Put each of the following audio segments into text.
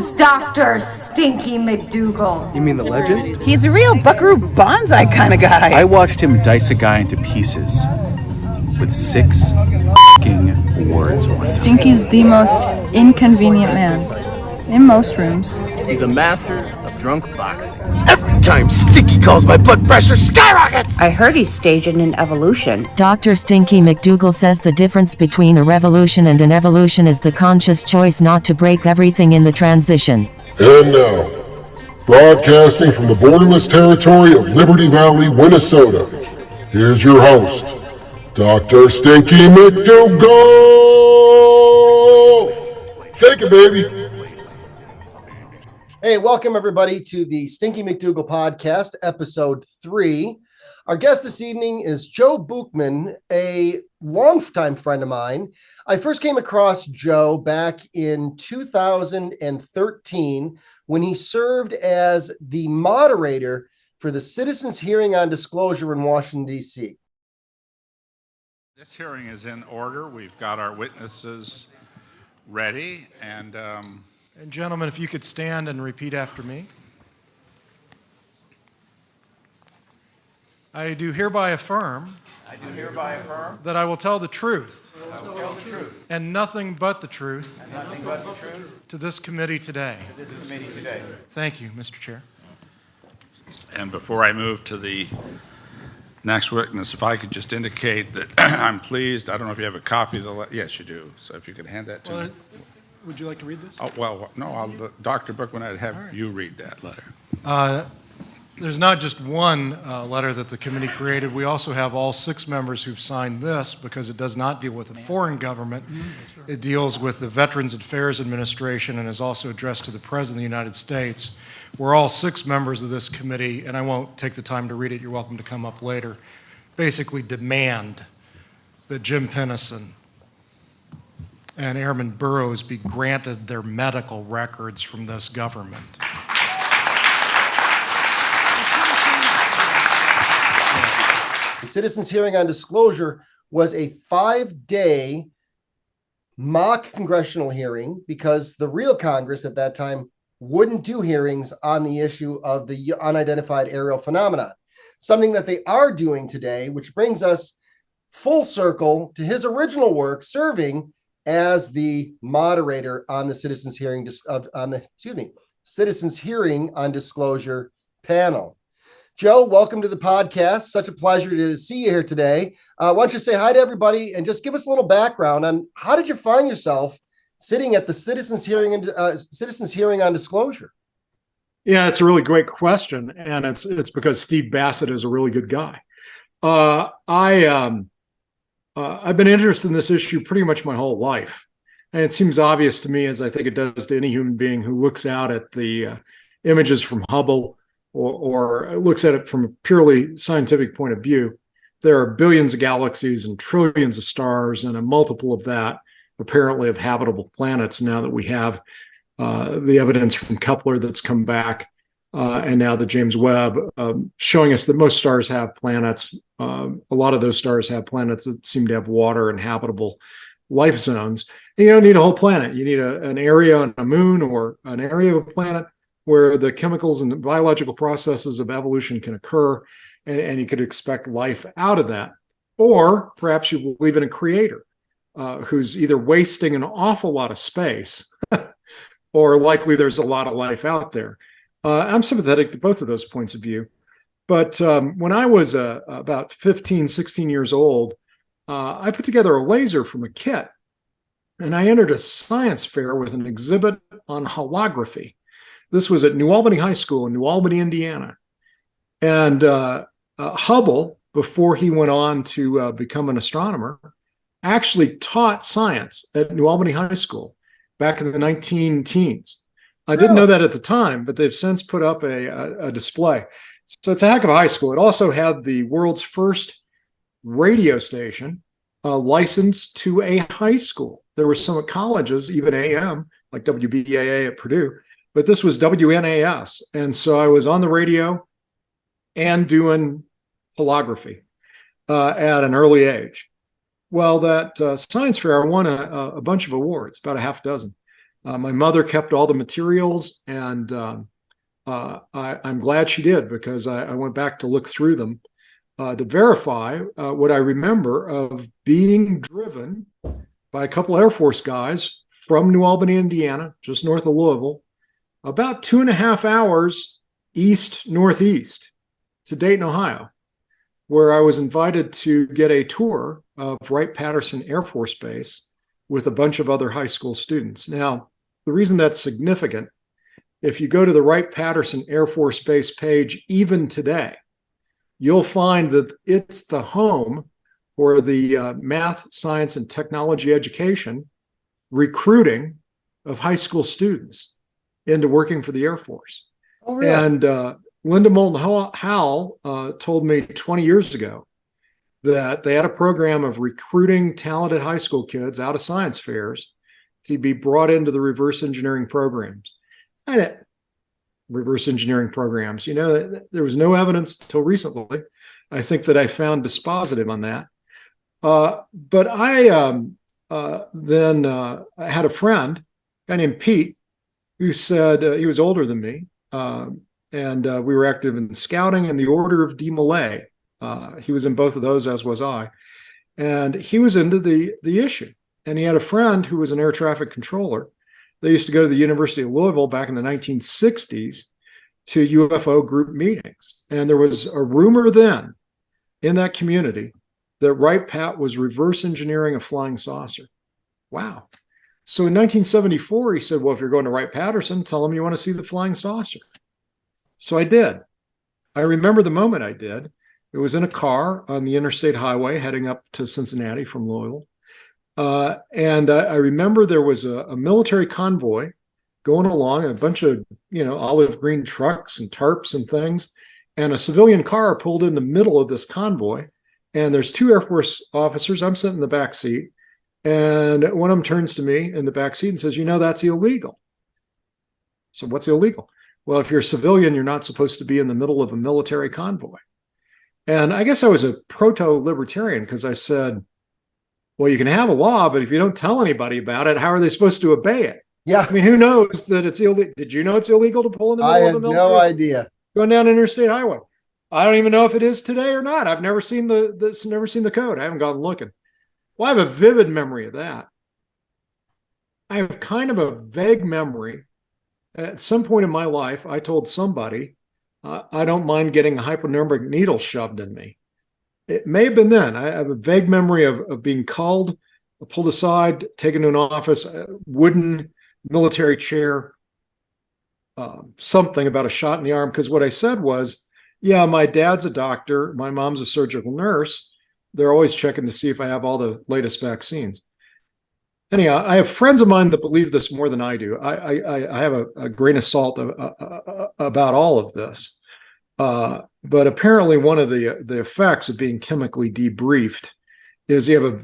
is Dr. Stinky McDougal. You mean the legend? He's a real buckaroo banzai kind of guy. I watched him dice a guy into pieces with 6 f***ing words on it. Stinky's the most inconvenient man in most rooms. He's a master of drunk boxing. Every time Stinky calls, my blood pressure skyrockets! I heard he's staging an evolution. Dr. Stinky McDougal says the difference between a revolution and an evolution is the conscious choice not to break everything in the transition. And now, broadcasting from the borderless territory of Liberty Valley, Minnesota, here's your host, Dr. Stinky McDougal! Shake it, baby! Hey, welcome everybody to the Stinky McDougal podcast, episode 3. Our guest this evening is Joe Buchman, a longtime friend of mine. I first came across Joe back in 2013 when he served as the moderator for the Citizens Hearing on Disclosure in Washington, D.C. This hearing is in order. We've got our witnesses ready, and gentlemen, if you could stand and repeat after me. I do hereby affirm that I will tell the truth and nothing but the truth to this committee today. Thank you, Mr. Chair. and before I move to the next witness, if I could just indicate that I'm pleased. I don't know if you have a copy of the letter. Yes, you do. So if you could hand that to me. Would you like to read this? Oh, well, no, Dr. Buchman, I'd have you read that letter. There's not just one letter that the committee created. We also have all 6 members who've signed this because it does not deal with a foreign government. It deals with the Veterans Affairs Administration and is also addressed to the President of the United States. We're all 6 members of this committee, and I won't take the time to read it. You're welcome to come up later. Basically demand that Jim Pennison and Airman Burroughs be granted their medical records from this government. The Citizens Hearing on Disclosure was a 5-day mock congressional hearing because the real Congress at that time wouldn't do hearings on the issue of the unidentified aerial phenomenon, something that they are doing today, which brings us full circle to his original work serving as the moderator on the Citizens Hearing Citizens Hearing on Disclosure panel. Joe, welcome to the podcast. Such a pleasure to see you here today. Why don't you say hi to everybody and just give us a little background on how did you find yourself sitting at the Citizens Hearing on Disclosure? Yeah, it's a really great question, and it's because Steve Bassets is a really good guy. I've been interested in this issue pretty much my whole life, and it seems obvious to me, as I think it does to any human being who looks out at the images from Hubble or looks at it from a purely scientific point of view. There are billions of galaxies and trillions of stars, and a multiple of that apparently of habitable planets now that we have the evidence from Kepler that's come back, and now the James Webb showing us that most stars have planets. A lot of those stars have planets that seem to have water and habitable life zones. And you don't need a whole planet. You need an area on a moon or an area of a planet where the chemicals and the biological processes of evolution can occur, and you could expect life out of that. Or perhaps you believe in a creator who's either wasting an awful lot of space or likely there's a lot of life out there. I'm sympathetic to both of those points of view. But when I was about 15, 16 years old, I put together a laser from a kit, and I entered a science fair with an exhibit on holography. This was at New Albany High School in New Albany, Indiana. And Hubble, before he went on to become an astronomer, actually taught science at New Albany High School back in the 19-teens. I didn't know that at the time, but they've since put up a display. So it's a heck of a high school. It also had the world's first radio station licensed to a high school. There were some colleges, even AM, like WBAA at Purdue, but this was WNAS. And so I was on the radio and doing holography at an early age. Well, that science fair won a bunch of awards, about a half dozen. My mother kept all the materials, and I'm glad she did, because I went back to look through them to verify what I remember of being driven by a couple Air Force guys from New Albany, Indiana, just north of Louisville, about 2.5 hours east-northeast to Dayton, Ohio, where I was invited to get a tour of Wright-Patterson Air Force Base with a bunch of other high school students. Now, the reason that's significant, if you go to the Wright-Patterson Air Force Base page, even today, you'll find that it's the home for the math, science, and technology education recruiting of high school students into working for the Air Force. Oh, really? And Linda Moulton Howell told me 20 years ago that they had a program of recruiting talented high school kids out of science fairs to be brought into the reverse engineering programs. And reverse engineering programs, there was no evidence until recently. I think that I found dispositive on that. But I then had a friend, a guy named Pete, who said he was older than me, and we were active in scouting and the Order of Demolay. He was in both of those, as was I, and he was into the issue. And he had a friend who was an air traffic controller. They used to go to the University of Louisville back in the 1960s to UFO group meetings, and there was a rumor then in that community that Wright-Pat was reverse engineering a flying saucer. Wow. So in 1974, he said, well, if you're going to Wright-Patterson, tell them you want to see the flying saucer. So I did. I remember the moment I did. It was in a car on the interstate highway heading up to Cincinnati from Louisville. And I remember there was a military convoy going along, a bunch of, olive green trucks and tarps and things. And a civilian car pulled in the middle of this convoy. And there's 2 Air Force officers. I'm sitting in the back seat. And one of them turns to me in the back seat and says, that's illegal. So what's illegal? Well, if you're a civilian, you're not supposed to be in the middle of a military convoy. And I guess I was a proto-libertarian, because I said, well, you can have a law, but if you don't tell anybody about it, how are they supposed to obey it? Yeah. I mean, who knows that it's illegal? Did you know it's illegal to pull in the middle of the military? I had no idea. Going down an interstate highway. I don't even know if it is today or not. I've never seen the code. I haven't gone looking. Well, I have a vivid memory of that. I have kind of a vague memory. At some point in my life, I told somebody, I don't mind getting a hypodermic needle shoved in me. It may have been then. I have a vague memory of being called, pulled aside, taken to an office, a wooden military chair, something about a shot in the arm. Because what I said was, yeah, my dad's a doctor. My mom's a surgical nurse. They're always checking to see if I have all the latest vaccines. Anyhow, I have friends of mine that believe this more than I do. I have a grain of salt about all of this. But apparently one of the effects of being chemically debriefed is you have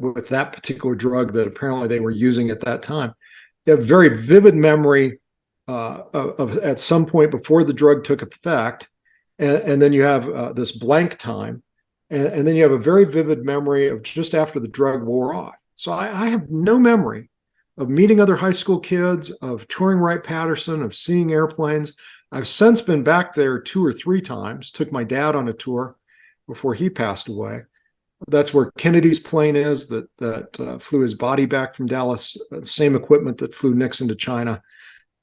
with that particular drug that apparently they were using at that time, you have very vivid memory of at some point before the drug took effect, and then you have this blank time, and then you have a very vivid memory of just after the drug wore off. So I have no memory of meeting other high school kids, of touring Wright-Patterson, of seeing airplanes. I've since been back there 2 or 3 times, took my dad on a tour before he passed away. That's where Kennedy's plane is that flew his body back from Dallas, same equipment that flew Nixon to China.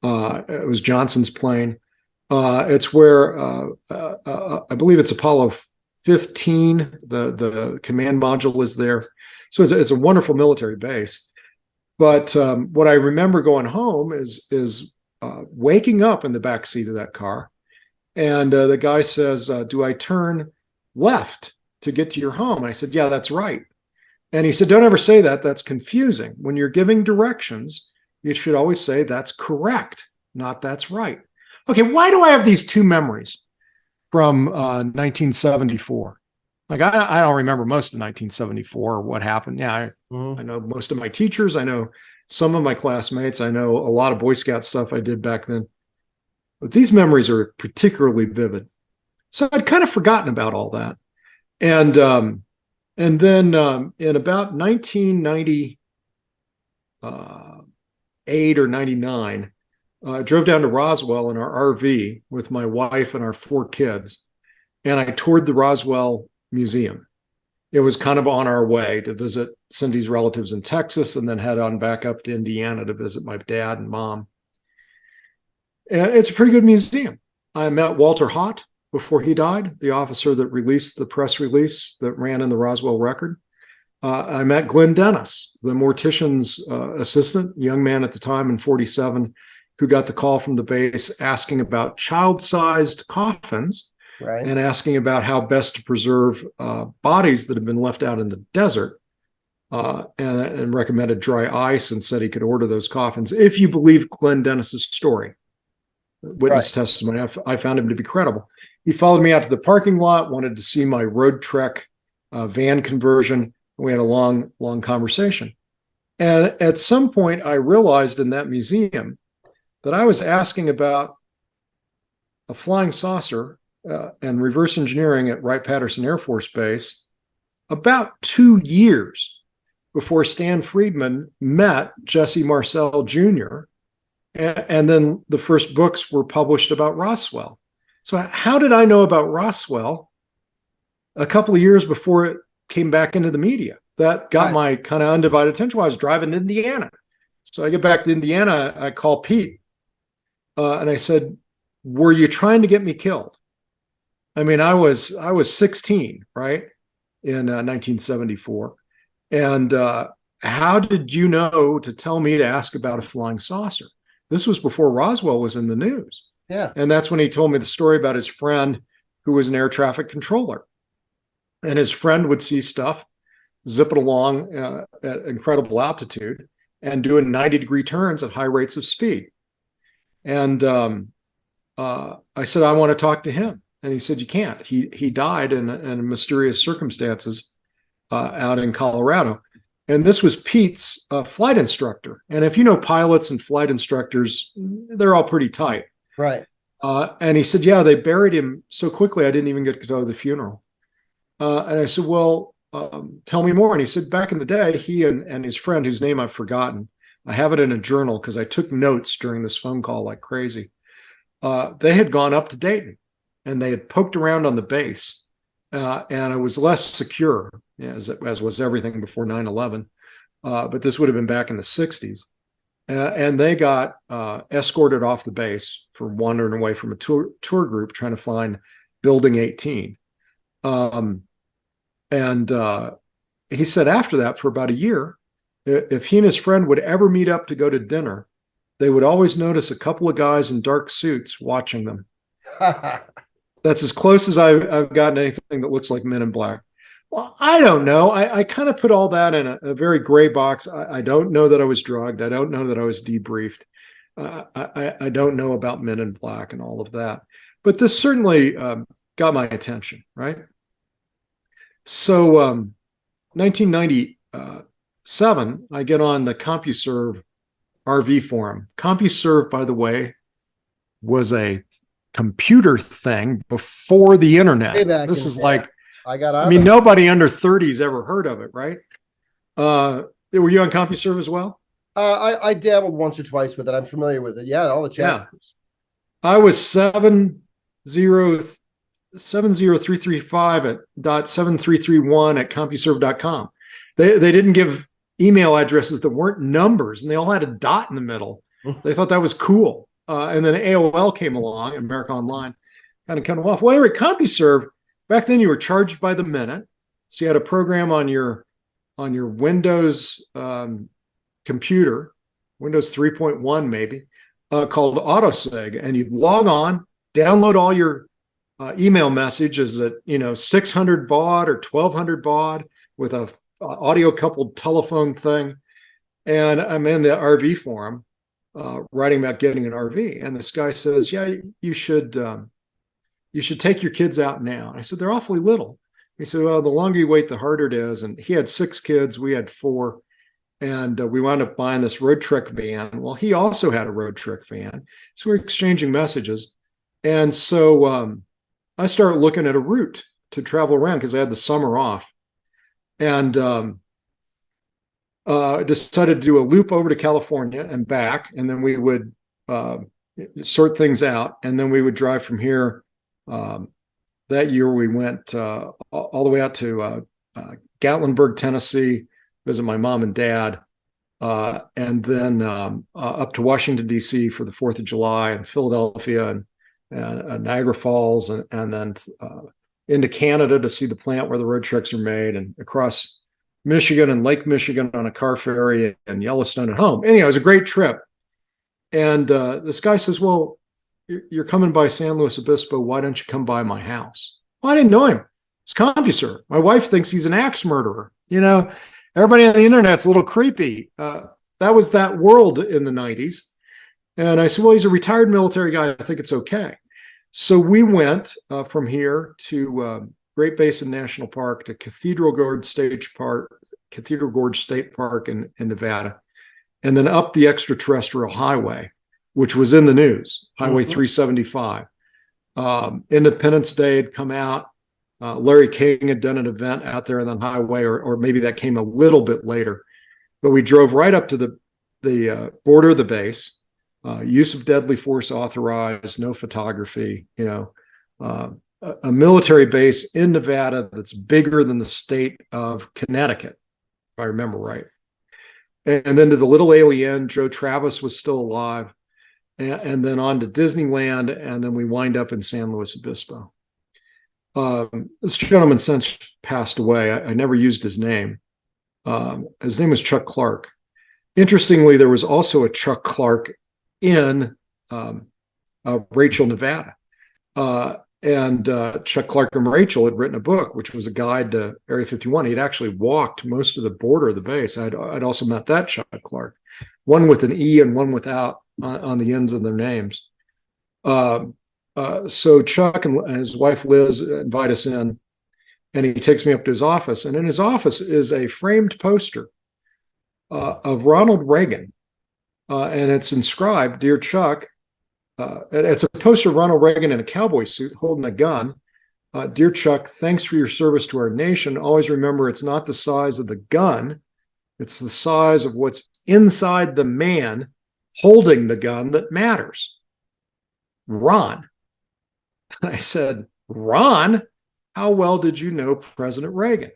It was Johnson's plane. It's where I believe it's Apollo 15, the command module is there. So it's a wonderful military base. But what I remember going home is waking up in the back seat of that car, and the guy says, do I turn left to get to your home? And I said, yeah, that's right. And he said, don't ever say that. That's confusing. When you're giving directions, you should always say that's correct, not that's right. Okay, why do I have these 2 memories from 1974? Like, I don't remember most of 1974 or what happened. Yeah, I know most of my teachers. I know some of my classmates. I know a lot of Boy Scout stuff I did back then. But these memories are particularly vivid. So I'd kind of forgotten about all that. And then in about 1990, 98 or 99, drove down to Roswell in our RV with my wife and our 4 kids, and I toured the Roswell Museum. It was kind of on our way to visit Cindy's relatives in Texas and then head on back up to Indiana to visit my dad and mom. And it's a pretty good museum. I met Walter Hott before he died, the officer that released the press release that ran in the Roswell Record. I met Glenn Dennis, the mortician's assistant, young man at the time in 47, who got the call from the base asking about child-sized coffins, Right. and asking about how best to preserve bodies that have been left out in the desert, and recommended dry ice and said he could order those coffins. If you believe Glenn Dennis's story, witness testimony, I found him to be credible. He followed me out to the parking lot, wanted to see my road trek van conversion. We had a long conversation. And at some point, I realized in that museum that I was asking about a flying saucer and reverse engineering at Wright-Patterson Air Force Base about 2 years before Stan Friedman met Jesse Marcel Jr. And then the first books were published about Roswell. So how did I know about Roswell a couple of years before it came back into the media? That got my kind of undivided attention while I was driving to Indiana. So I get back to Indiana, I call Pete, and I said, "Were you trying to get me killed?" I mean, I was 16, right, in 1974. And how did you know to tell me to ask about a flying saucer? This was before Roswell was in the news. Yeah. And that's when he told me the story about his friend who was an air traffic controller. And his friend would see stuff, zip it along at incredible altitude and doing 90-degree turns at high rates of speed. And I said, I want to talk to him. And he said, you can't. He died in mysterious circumstances out in Colorado. And this was Pete's flight instructor. And if you know pilots and flight instructors, they're all pretty tight. Right. And he said, yeah, they buried him so quickly I didn't even get to go to the funeral. And I said, well, tell me more. And he said, back in the day, he and his friend, whose name I've forgotten, I have it in a journal because I took notes during this phone call like crazy. They had gone up to Dayton and they had poked around on the base, and it was less secure, as was everything before 9/11. But this would have been back in the 60s. And they got escorted off the base for wandering away from a tour group trying to find Building 18. And he said after that, for about a year, if he and his friend would ever meet up to go to dinner, they would always notice a couple of guys in dark suits watching them. That's as close as I've gotten anything that looks like Men in Black. Well, I don't know. I kind of put all that in a very gray box. I don't know that I was drugged. I don't know that I was debriefed. I don't know about Men in Black and all of that. But this certainly got my attention, right? So 1997, I get on the CompuServe RV forum. CompuServe, by the way, was a computer thing before the internet. This is like, I mean, nobody under 30's ever heard of it, right? Were you on CompuServe as well? I dabbled once or twice with it. I'm familiar with it. Yeah, all the chat. Yeah. I was 70335 at .7331 at CompuServe.com. They didn't give email addresses that weren't numbers, and they all had a dot in the middle. They thought that was cool. And then AOL came along, America Online, kind of cut them off. Well, anyway, CompuServe, back then you were charged by the minute. So you had a program on your Windows computer, Windows 3.1 maybe, called AutoSig, and you'd log on, download all your email messages at 600 baud or 1200 baud with a audio coupled telephone thing. And I'm in the RV forum writing about getting an RV, and this guy says, yeah, you should take your kids out now. And I said, they're awfully little. He said, well, the longer you wait, the harder it is. And he had 6 kids, we had 4. And we wound up buying this road trek van. Well, he also had a road trek van. So we're exchanging messages. And so I started looking at a route to travel around because I had the summer off. And decided to do a loop over to California and back, and then we would sort things out, and then we would drive from here. That year we went all the way out to Gatlinburg, Tennessee, visit my mom and dad, and then up to Washington, D.C. for the 4th of July, and Philadelphia, and Niagara Falls, and then into Canada to see the plant where the road trucks are made, and across Michigan and Lake Michigan on a car ferry, and Yellowstone at home. Anyhow, it was a great trip. And this guy says, well, you're coming by San Luis Obispo. Why don't you come by my house? Well, I didn't know him. It's CompuServe. My wife thinks he's an axe murderer. You know, everybody on the internet's a little creepy. That was that world in the 90s. And I said, well, he's a retired military guy. I think it's okay. So we went from here to Great Basin National Park, to Cathedral Gorge State Park in Nevada, and then up the extraterrestrial highway, which was in the news, Highway 375. Independence Day had come out. Larry King had done an event out there on the highway, or maybe that came a little bit later. But we drove right up to the border of the base. Use of deadly force authorized, no photography, a military base in Nevada that's bigger than the state of Connecticut, if I remember right. And then to the Little Alien, Joe Travis was still alive, and then on to Disneyland, and then we wind up in San Luis Obispo. This gentleman since passed away. I never used his name. His name was Chuck Clark. Interestingly, there was also a Chuck Clark in Rachel, Nevada. And Chuck Clark and Rachel had written a book, which was a guide to Area 51. He'd actually walked most of the border of the base. I'd also met that Chuck Clark, one with an E and one without on the ends of their names. So Chuck and his wife Liz invite us in, and he takes me up to his office. And in his office is a framed poster of Ronald Reagan. And it's inscribed, "Dear Chuck," it's a poster of Ronald Reagan in a cowboy suit holding a gun. "Dear Chuck, thanks for your service to our nation. Always remember, it's not the size of the gun. It's the size of what's inside the man holding the gun that matters. Ron." And I said, "Ron? How well did you know President Reagan?"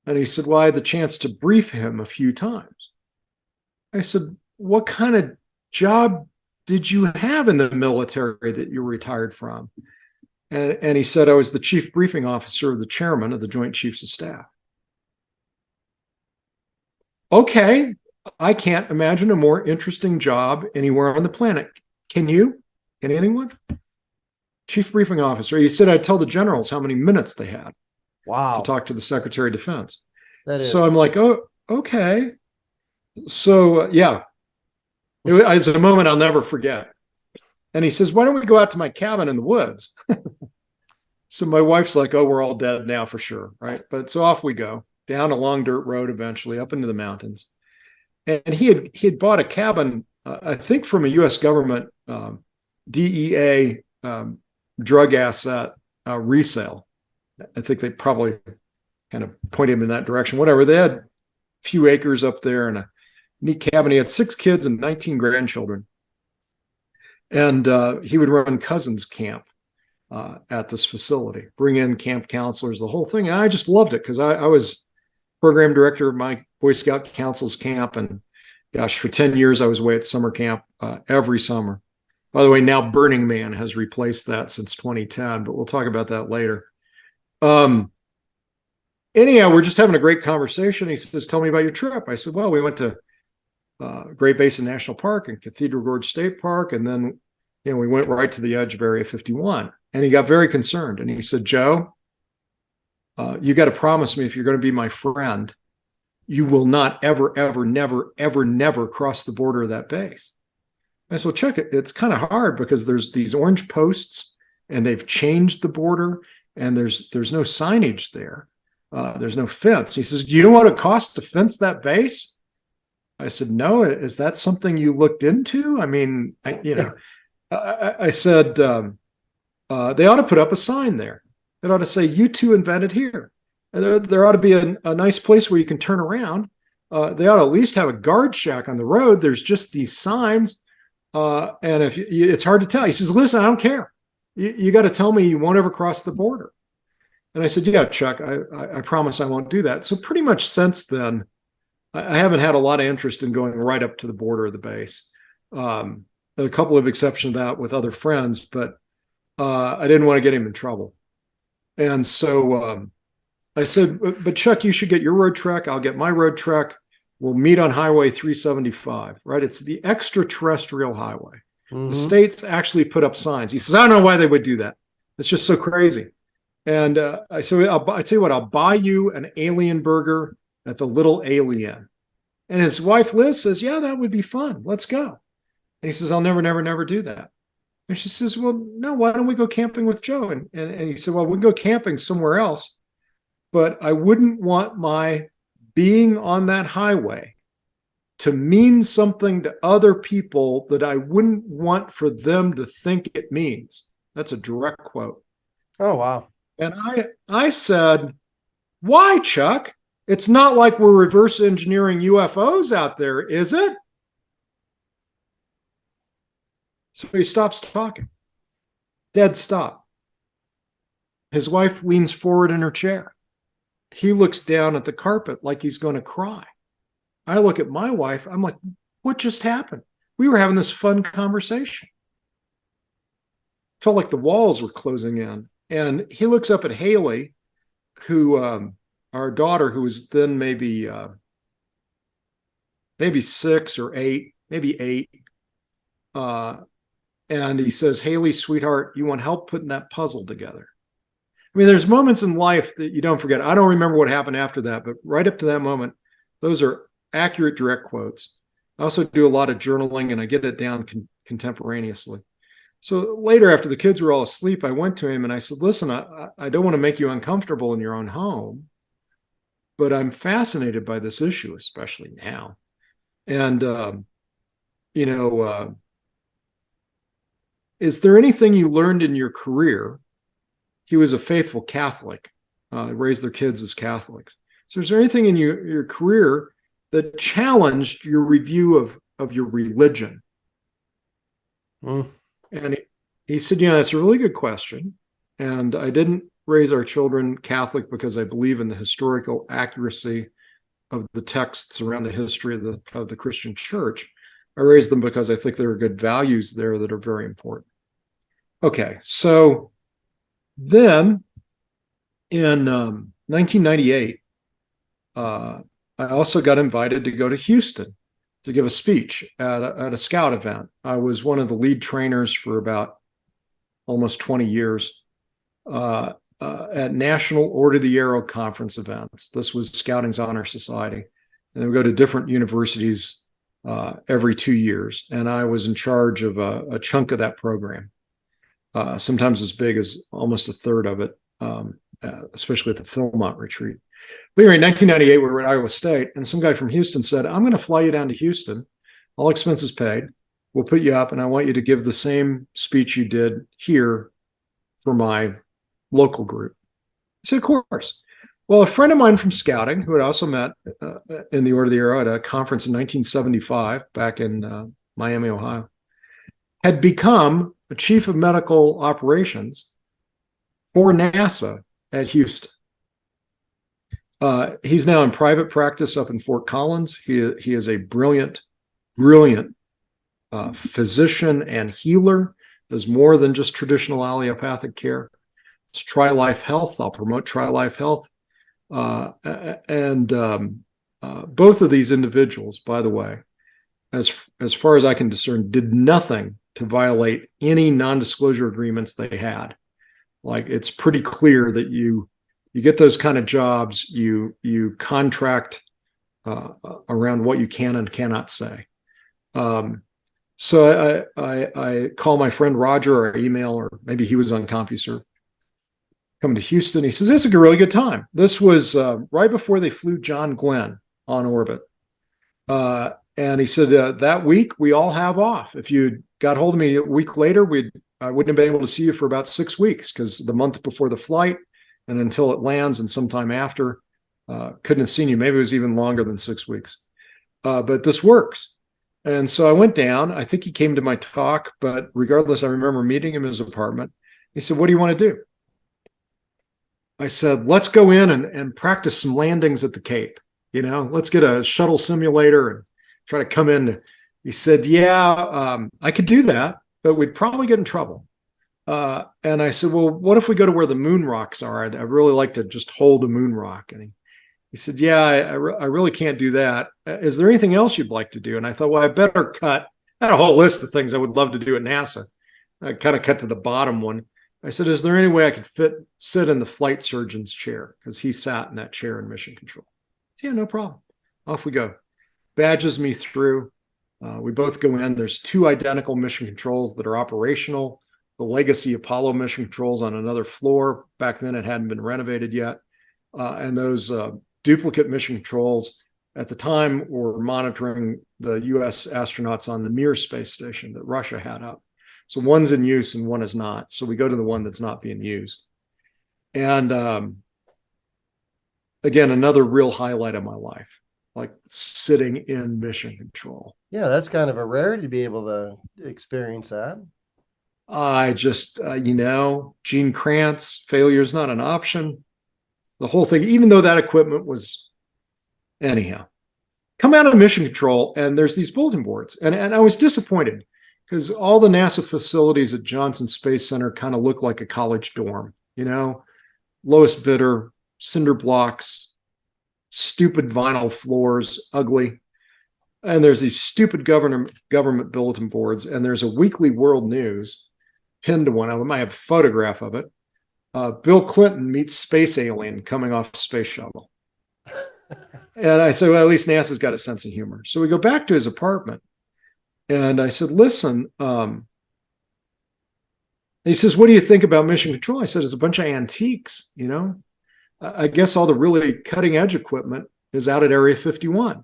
And he said, "Well, I had the chance to brief him a few times." I said, "What kind of job did you have in the military that you retired from?" And he said, "I was the chief briefing officer of the chairman of the Joint Chiefs of Staff." Okay, I can't imagine a more interesting job anywhere on the planet. Can you? Can anyone? Chief briefing officer. He said I'd tell the generals how many minutes they had to talk to the Secretary of Defense. So I'm like, oh, okay. So yeah, it was a moment I'll never forget. And he says, "Why don't we go out to my cabin in the woods?" So my wife's like, "Oh, we're all dead now for sure," right? But so off we go down a long dirt road, eventually up into the mountains. And he had bought a cabin, I think, from a U.S. government DEA drug asset resale. I think they probably kind of pointed him in that direction. Whatever, they had a few acres up there and a neat cabin. He had 6 kids and 19 grandchildren. And he would run cousins camp at this facility, bring in camp counselors, the whole thing. And I just loved it because I was program director of my Boy Scout Council's camp. And gosh, for 10 years, I was away at summer camp every summer. By the way, now Burning Man has replaced that since 2010, but we'll talk about that later. Anyhow, we're just having a great conversation. He says, "Tell me about your trip." I said, "Well, we went to Great Basin National Park and Cathedral Gorge State Park, and then we went right to the edge of Area 51." And he got very concerned, and he said, "Joe, you got to promise me, if you're going to be my friend, you will not ever, ever, never, ever, never cross the border of that base." I said, "Well, Chuck, it's kind of hard because there's these orange posts and they've changed the border and there's no signage there. There's no fence." He says, "Do you know what it costs to fence that base?" I said, "No. Is that something you looked into?" I mean, I said, they ought to put up a sign there. It ought to say, "You two invented here." And there ought to be a nice place where you can turn around They ought to at least have a guard shack on the road. There's just these signs. And if it's hard to tell. He says, listen, I don't care. You got to tell me you won't ever cross the border. And I said, yeah, Chuck, I promise I won't do that. So pretty much since then, I haven't had a lot of interest in going right up to the border of the base. A couple of exceptions to that with other friends, but I didn't want to get him in trouble. And so I said, but Chuck, you should get your road truck. I'll get my road truck. We'll meet on Highway 375, right? It's the extraterrestrial highway. Mm-hmm. The states actually put up signs. He says, I don't know why they would do that. It's just so crazy. And I said, I tell you what, I'll buy you an alien burger at the Little Alien. And his wife, Liz, says, yeah, that would be fun. Let's go. And he says, I'll never do that. And she says, well, no, why don't we go camping with Joe? And he said, well, we can go camping somewhere else, but I wouldn't want my being on that highway to mean something to other people that I wouldn't want for them to think it means. That's a direct quote. Oh, wow. And I said, why, Chuck? It's not like we're reverse engineering UFOs out there, is it? So he stops talking. Dead stop. His wife leans forward in her chair. He looks down at the carpet like he's going to cry. I look at my wife. I'm like, what just happened? We were having this fun conversation. Felt like the walls were closing in. And he looks up at Haley, who, our daughter, who was then maybe 6 or 8, maybe 8. And he says, Haley, sweetheart, you want help putting that puzzle together? I mean, there's moments in life that you don't forget. I don't remember what happened after that, but right up to that moment, those are accurate, direct quotes. I also do a lot of journaling, and I get it down contemporaneously. So later, after the kids were all asleep, I went to him and I said, listen, I don't want to make you uncomfortable in your own home, but I'm fascinated by this issue, especially now. And, is there anything you learned in your career? He was a faithful Catholic, raised their kids as Catholics. So is there anything in your career that challenged your review of your religion? Mm. And he said, that's a really good question. And I didn't raise our children Catholic because I believe in the historical accuracy of the texts around the history of the Christian church. I raised them because I think there are good values there that are very important. Okay, so then in 1998, I also got invited to go to Houston to give a speech at a scout event. I was one of the lead trainers for about almost 20 years at National Order of the Arrow conference events. This was Scouting's Honor Society. And they would go to different universities every 2 years. And I was in charge of a chunk of that program, sometimes as big as almost a third of it, especially at the Philmont retreat. But anyway, in 1998, we were at Iowa State, and some guy from Houston said, I'm going to fly you down to Houston, all expenses paid. We'll put you up, and I want you to give the same speech you did here for my local group. I said, of course. Well, a friend of mine from Scouting, who had also met in the Order of the Arrow at a conference in 1975 back in Miami, Ohio, had become a chief of medical operations for NASA at Houston. He's now in private practice up in Fort Collins. He is a brilliant physician and healer. Does more than just traditional allopathic care. It's Tri-Life Health. I'll promote Tri-Life Health. Both of these individuals, by the way, as far as I can discern, did nothing to violate any non-disclosure agreements they had. Like, it's pretty clear that you get those kind of jobs, you contract around what you can and cannot say. So I call my friend Roger, or email, or maybe he was on CompuServe, coming to Houston. He says, this is a really good time. This was right before they flew John Glenn on orbit. And he said, that week we all have off. If you got hold of me a week later, I wouldn't have been able to see you for about 6 weeks, because the month before the flight and until it lands and sometime after, Couldn't have seen you. Maybe it was even longer than 6 weeks. But this works. And so I went down. I think he came to my talk, but regardless, I remember meeting him in his apartment. He said, "What do you want to do?" I said, "Let's go in and practice some landings at the Cape. Let's get a shuttle simulator and try to come in." He said, "Yeah, I could do that, but we'd probably get in trouble." And I said, "Well, what if we go to where the moon rocks are? I'd really like to just hold a moon rock." And he said, "Yeah, I really can't do that. Is there anything else you'd like to do?" And I thought, well, I better cut. I had a whole list of things I would love to do at NASA. I kind of cut to the bottom one. I said, "Is there any way I could sit in the flight surgeon's chair?" Because he sat in that chair in mission control. Said, "Yeah, no problem." Off we go. Badges me through. We both go in. There's 2 identical mission controls that are operational. The legacy Apollo mission controls on another floor. Back then, it hadn't been renovated yet. And those duplicate mission controls at the time were monitoring the U.S. astronauts on the Mir space station that Russia had up. So one's in use and one is not. So we go to the one that's not being used. And again, another real highlight of my life, like sitting in mission control. Yeah, that's kind of a rarity to be able to experience that. I just, Gene Kranz, failure is not an option. The whole thing, even though that equipment was, anyhow, come out of mission control and there's these bulletin boards. And I was disappointed because all the NASA facilities at Johnson Space Center kind of look like a college dorm, lowest bidder, cinder blocks, stupid vinyl floors, ugly. And there's these stupid government bulletin boards, and there's a weekly world news pinned to one. I might have a photograph of it. Bill Clinton meets space alien coming off a space shuttle. And I said, well, at least NASA's got a sense of humor. So we go back to his apartment, and I said, listen, and he says, what do you think about mission control? I said, it's a bunch of antiques, I guess all the really cutting edge equipment is out at Area 51. And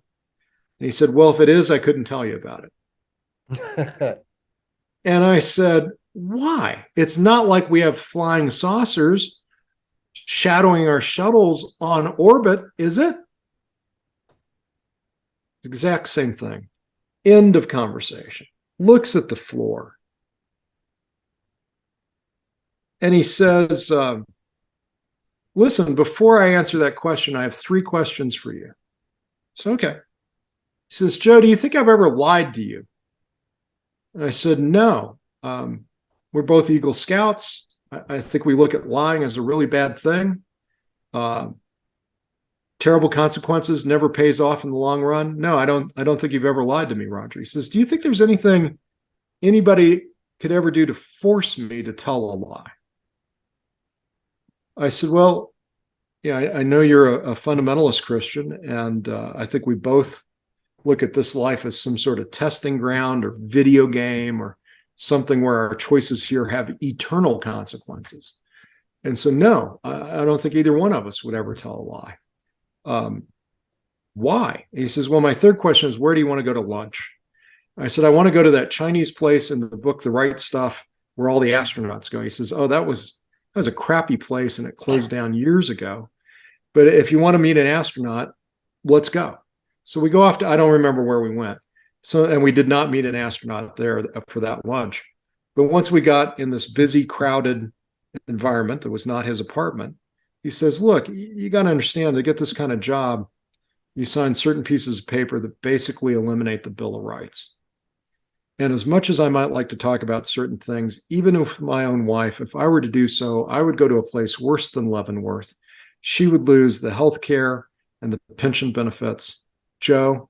he said, well, if it is, I couldn't tell you about it. And I said, why? It's not like we have flying saucers shadowing our shuttles on orbit, is it? Exact same thing. End of conversation. Looks at the floor. And he says, listen, before I answer that question, I have 3 questions for you. So, okay. He says, Joe, do you think I've ever lied to you? And I said, no. We're both Eagle Scouts. I think we look at lying as a really bad thing. Terrible consequences, never pays off in the long run. No, I don't think you've ever lied to me, Roger. He says, do you think there's anything anybody could ever do to force me to tell a lie? I said, well, yeah, I know you're a fundamentalist Christian, and I think we both look at this life as some sort of testing ground or video game or something where our choices here have eternal consequences. And so, no, I don't think either one of us would ever tell a lie. Why? And he says, well, my 3rd question is, where do you want to go to lunch? I said, I want to go to that Chinese place in the book, The Right Stuff, where all the astronauts go. He says, oh, that was a crappy place and it closed down years ago. But if you want to meet an astronaut, let's go. So we go off to, I don't remember where we went. And we did not meet an astronaut there for that lunch. But once we got in this busy, crowded environment that was not his apartment, he says, look, you got to understand, to get this kind of job, you sign certain pieces of paper that basically eliminate the Bill of Rights. And as much as I might like to talk about certain things, even with my own wife, if I were to do so, I would go to a place worse than Leavenworth. She would lose the health care and the pension benefits. Joe,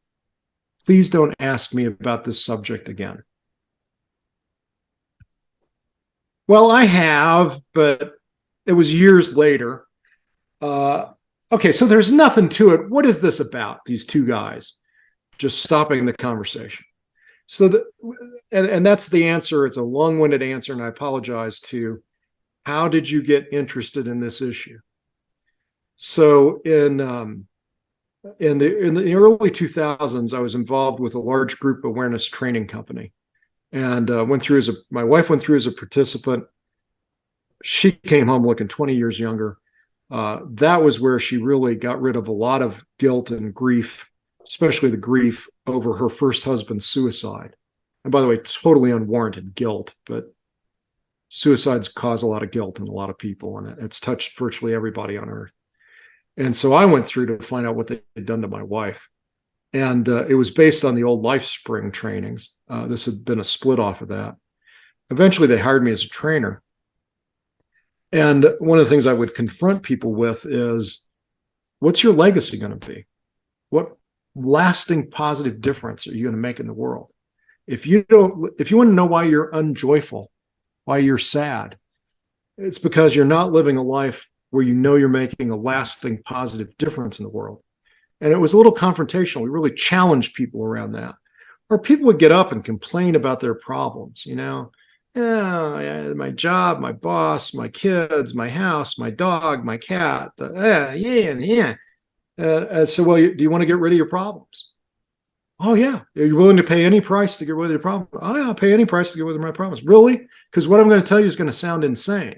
please don't ask me about this subject again. Well, I have, but it was years later. Okay, so there's nothing to it. What is this about, these 2 guys just stopping the conversation? So, and that's the answer. It's a long-winded answer, and I apologize to, how did you get interested in this issue? So in the early 2000s, I was involved with a large group awareness training company, and my wife went through as a participant. She came home looking 20 years younger. that was where she really got rid of a lot of guilt and grief, especially the grief over her first husband's suicide. And by the way, totally unwarranted guilt, but suicides cause a lot of guilt in a lot of people, and it's touched virtually everybody on earth. And so I went through to find out what they had done to my wife. And it was based on the old LifeSpring trainings. This had been a split off of that. Eventually, they hired me as a trainer. And one of the things I would confront people with is, what's your legacy going to be? What lasting positive difference are you going to make in the world? If you want to know why you're unjoyful, why you're sad, it's because you're not living a life where you know you're making a lasting positive difference in the world. And it was a little confrontational. We really challenged people around that. Or people would get up and complain about their problems, yeah, my job, my boss, my kids, my house, my dog, my cat. So, well, do you want to get rid of your problems? Oh, yeah. Are you willing to pay any price to get rid of your problem? Oh, yeah, I'll pay any price to get rid of my problems. Really? Because what I'm going to tell you is going to sound insane,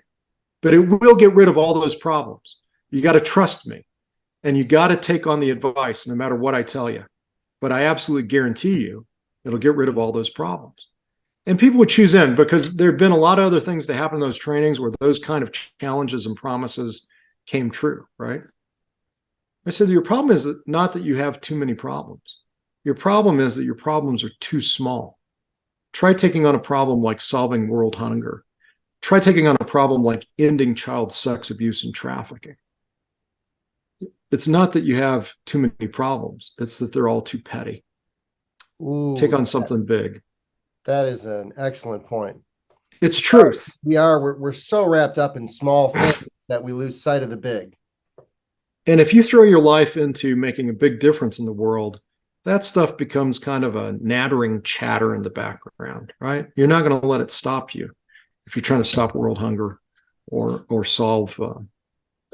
but it will get rid of all those problems. You got to trust me, and you got to take on the advice no matter what I tell you. But I absolutely guarantee you it'll get rid of all those problems. And people would choose in because there had been a lot of other things to happen in those trainings where those kind of challenges and promises came true, right? I said, your problem is not that you have too many problems. Your problem is that your problems are too small. Try taking on a problem like solving world hunger. Try taking on a problem like ending child sex abuse and trafficking. It's not that you have too many problems. It's that they're all too petty. Ooh, take on something big. That is an excellent point. It's truth. We're so wrapped up in small things that we lose sight of the big. And if you throw your life into making a big difference in the world, that stuff becomes kind of a nattering chatter in the background, right? You're not going to let it stop you if you're trying to stop world hunger or solve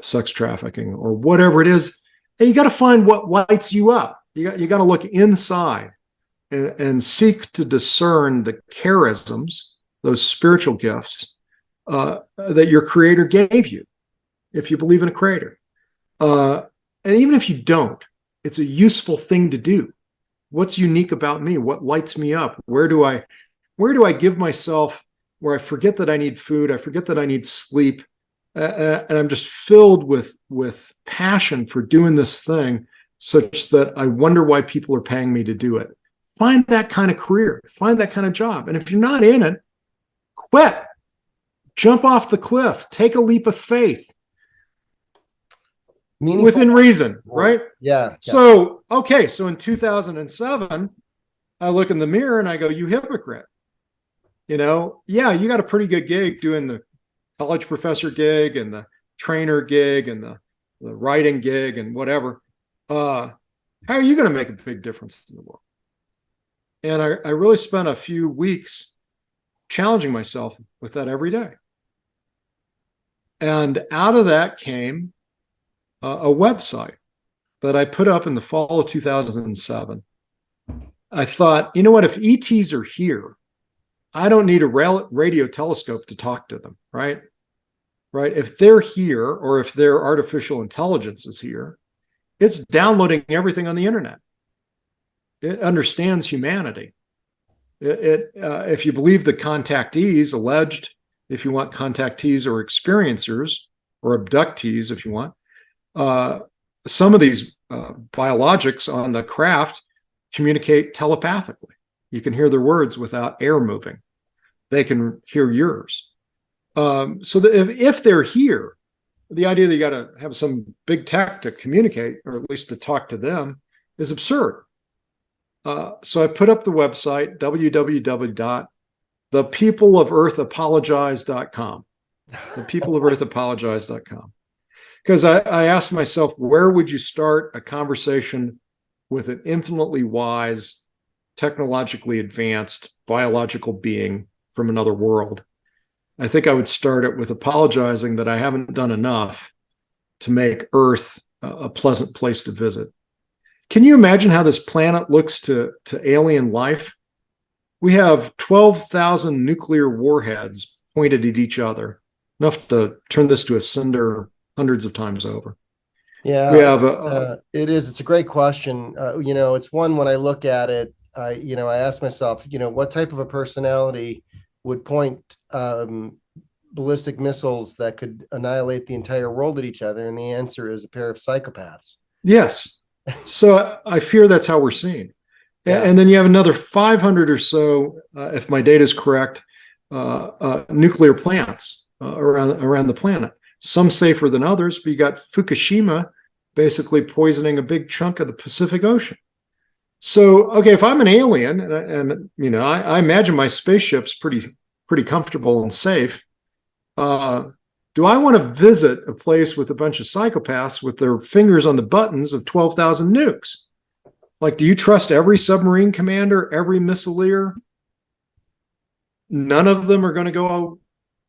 sex trafficking or whatever it is. And you got to find what lights you up. You got to look inside and seek to discern the charisms, those spiritual gifts that your creator gave you, if you believe in a creator. And even if you don't, it's a useful thing to do. What's unique about me? What lights me up? Where do I give myself, where I forget that I need food, I forget that I need sleep, and I'm just filled with passion for doing this thing such that I wonder why people are paying me to do it. Find that kind of career, find that kind of job. And if you're not in it, quit, jump off the cliff, take a leap of faith. Meaningful. Within reason, right? Yeah. So in 2007, I look in the mirror and I go, you hypocrite. You got a pretty good gig doing the college professor gig and the trainer gig and the writing gig and whatever. How are you going to make a big difference in the world? And I really spent a few weeks challenging myself with that every day. And out of that came a website that I put up in the fall of 2007. I thought, you know what, if ETs are here, I don't need a radio telescope to talk to them, right? Right? If they're here, or if their artificial intelligence is here, it's downloading everything on the internet. It understands humanity. If you believe the contactees, alleged, if you want contactees or experiencers, or abductees, if you want, some of these biologics on the craft communicate telepathically. You can hear their words without air moving. They can hear yours. So that if they're here, the idea that you got to have some big tech to communicate, or at least to talk to them, is absurd. So I put up the website, www.thepeopleofearthapologize.com. Thepeopleofearthapologize.com. Because I asked myself, where would you start a conversation with an infinitely wise, technologically advanced, biological being from another world? I think I would start it with apologizing that I haven't done enough to make Earth a pleasant place to visit. Can you imagine how this planet looks to alien life? We have 12,000 nuclear warheads pointed at each other, enough to turn this to a cinder hundreds of times over. Yeah, We have it is. It's a great question. It's one when I look at it, I ask myself, what type of a personality would point ballistic missiles that could annihilate the entire world at each other? And the answer is a pair of psychopaths. yes. So I fear that's how we're seen. Yeah. And then you have another 500 or so, if my data is correct, nuclear plants around the planet. Some safer than others, but you got Fukushima basically poisoning a big chunk of the Pacific Ocean. So, okay, if I'm an alien, and I imagine my spaceship's pretty comfortable and safe, do I want to visit a place with a bunch of psychopaths with their fingers on the buttons of 12,000 nukes? Like, do you trust every submarine commander, every missileer? None of them are going to go.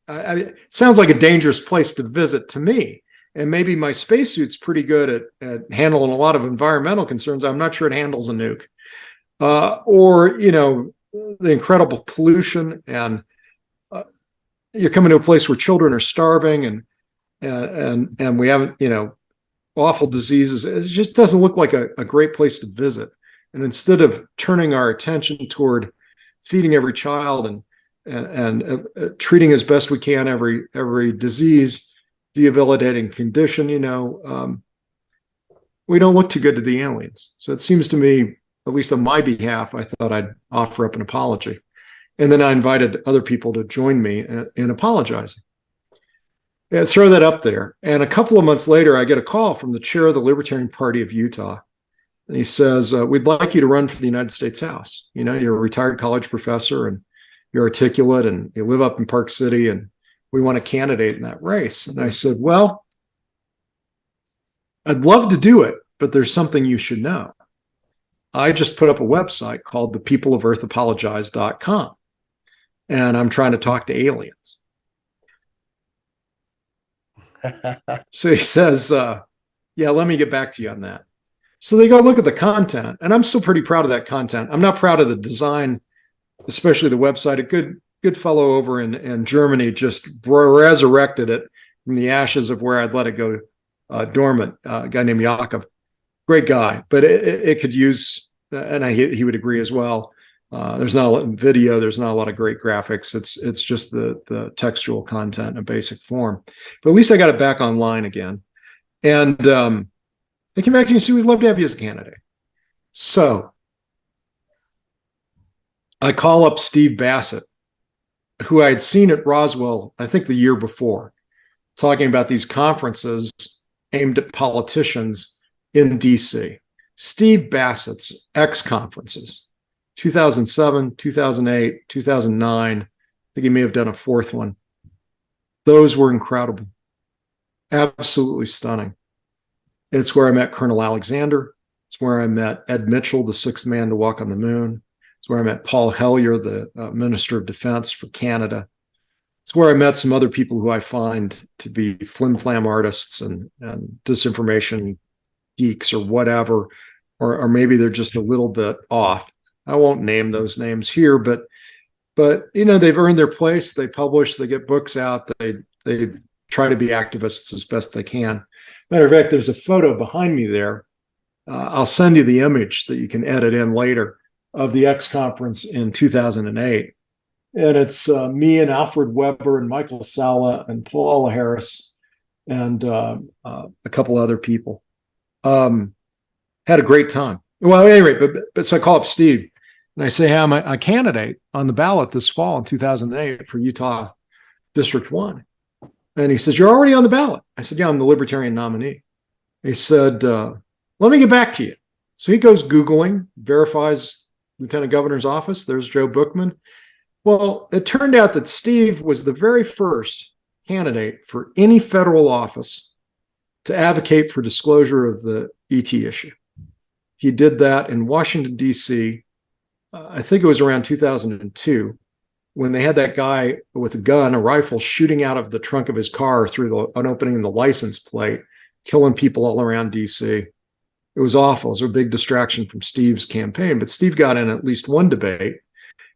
It sounds like a dangerous place to visit to me. And maybe my spacesuit's pretty good at handling a lot of environmental concerns. I'm not sure it handles a nuke. Or the incredible pollution, and you're coming to a place where children are starving, and we have awful diseases. It just doesn't look like a great place to visit. And instead of turning our attention toward feeding every child and treating as best we can every disease, debilitating condition, we don't look too good to the aliens. So it seems to me, at least on my behalf, I thought I'd offer up an apology. And then I invited other people to join me in apologizing. Yeah, throw that up there. And a couple of months later, I get a call from the chair of the Libertarian Party of Utah. And he says, we'd like you to run for the United States House. You're a retired college professor and you're articulate and you live up in Park City, and we want a candidate in that race. And I said, well, I'd love to do it, but there's something you should know. I just put up a website called thepeopleofearthapologize.com, and I'm trying to talk to aliens. So he says, yeah, let me get back to you on that. So they go look at the content, and I'm still pretty proud of that content. I'm not proud of the design, especially the website. A good fellow over in Germany just resurrected it from the ashes of where I'd let it go dormant, a guy named Yakov. Great guy, but it could use, and he would agree as well. There's not a lot of video. There's not a lot of great graphics. It's just the textual content in basic form. But at least I got it back online again. And they came back to me and said, we'd love to have you as a candidate. So I call up Steve Bassett, who I had seen at Roswell, I think the year before, talking about these conferences aimed at politicians in DC. Steve Basset's X conferences, 2007, 2008, 2009. I think he may have done a fourth one. Those were incredible. Absolutely stunning. It's where I met Colonel Alexander. It's where I met Ed Mitchell, the sixth man to walk on the moon. It's where I met Paul Hellyer, the Minister of Defense for Canada. It's where I met some other people who I find to be flim-flam artists and disinformation geeks or whatever, or maybe they're just a little bit off. I won't name those names here, but they've earned their place. They publish, they get books out, they try to be activists as best they can. Matter of fact, there's a photo behind me there. I'll send you the image that you can edit in later of the X conference in 2008. And it's me and Alfred Weber and Michael Sala and Paula Harris and a couple other people. Had a great time. Well, at any rate, but so I call up Steve and I say, hey, I'm a candidate on the ballot this fall in 2008 for Utah District 1. And he says, you're already on the ballot. I said, yeah, I'm the Libertarian nominee. He said, let me get back to you. So he goes Googling, verifies Lieutenant Governor's office. There's Joe Buchman. Well, it turned out that Steve was the very first candidate for any federal office to advocate for disclosure of the ET issue. He did that in Washington, D.C. I think it was around 2002 when they had that guy with a gun, a rifle, shooting out of the trunk of his car through an opening in the license plate, killing people all around D.C. It was awful. It was a big distraction from Steve's campaign, but Steve got in at least one debate,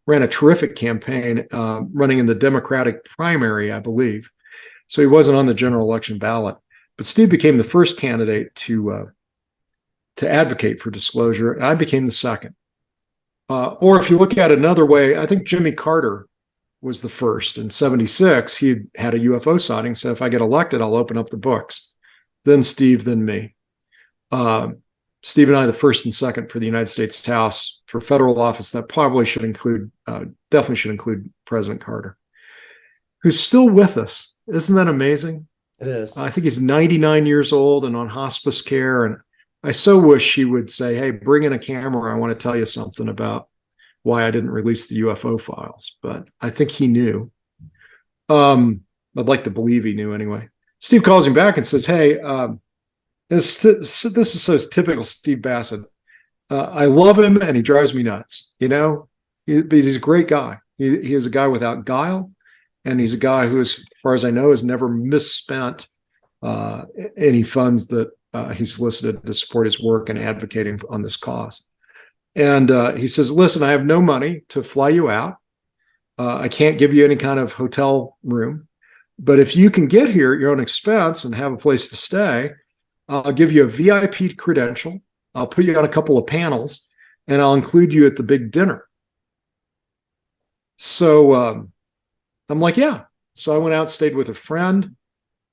ran a terrific campaign, running in the Democratic primary, I believe. So he wasn't on the general election ballot. But Steve became the first candidate to advocate for disclosure, and I became the second. Or if you look at it another way, I think Jimmy Carter was the first. In 76, he had a UFO sighting, said, if I get elected, I'll open up the books. Then Steve, then me. Steve and I, the first and second for the United States House for federal office. That probably should include, definitely should include President Carter, who's still with us. Isn't that amazing? It is. I think he's 99 years old and on hospice care. And I so wish he would say, hey, bring in a camera. I want to tell you something about why I didn't release the UFO files. But I think he knew. I'd like to believe he knew anyway. Steve calls him back and says, hey, this is so typical Steve Bassett. I love him and he drives me nuts. You know, he's a great guy. He is a guy without guile. And he's a guy who, as far as I know, has never misspent any funds that he solicited to support his work and advocating on this cause. And he says, listen, I have no money to fly you out. I can't give you any kind of hotel room. But if you can get here at your own expense and have a place to stay, I'll give you a VIP credential. I'll put you on a couple of panels, and I'll include you at the big dinner. So I'm like, yeah. So I went out, stayed with a friend,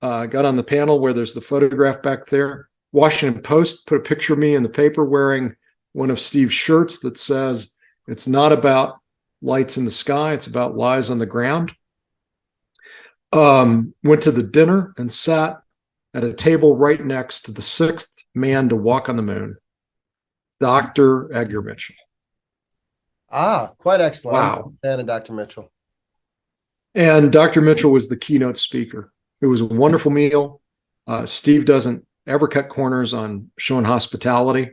got on the panel where there's the photograph back there. Washington Post put a picture of me in the paper wearing one of Steve's shirts that says, it's not about lights in the sky, it's about lies on the ground. Went to the dinner and sat at a table right next to the sixth man to walk on the moon, Dr. Edgar Mitchell. Ah, quite excellent. Wow. I'm a fan of Dr. Mitchell. And Dr. Mitchell was the keynote speaker. It was a wonderful meal. Steve doesn't ever cut corners on showing hospitality.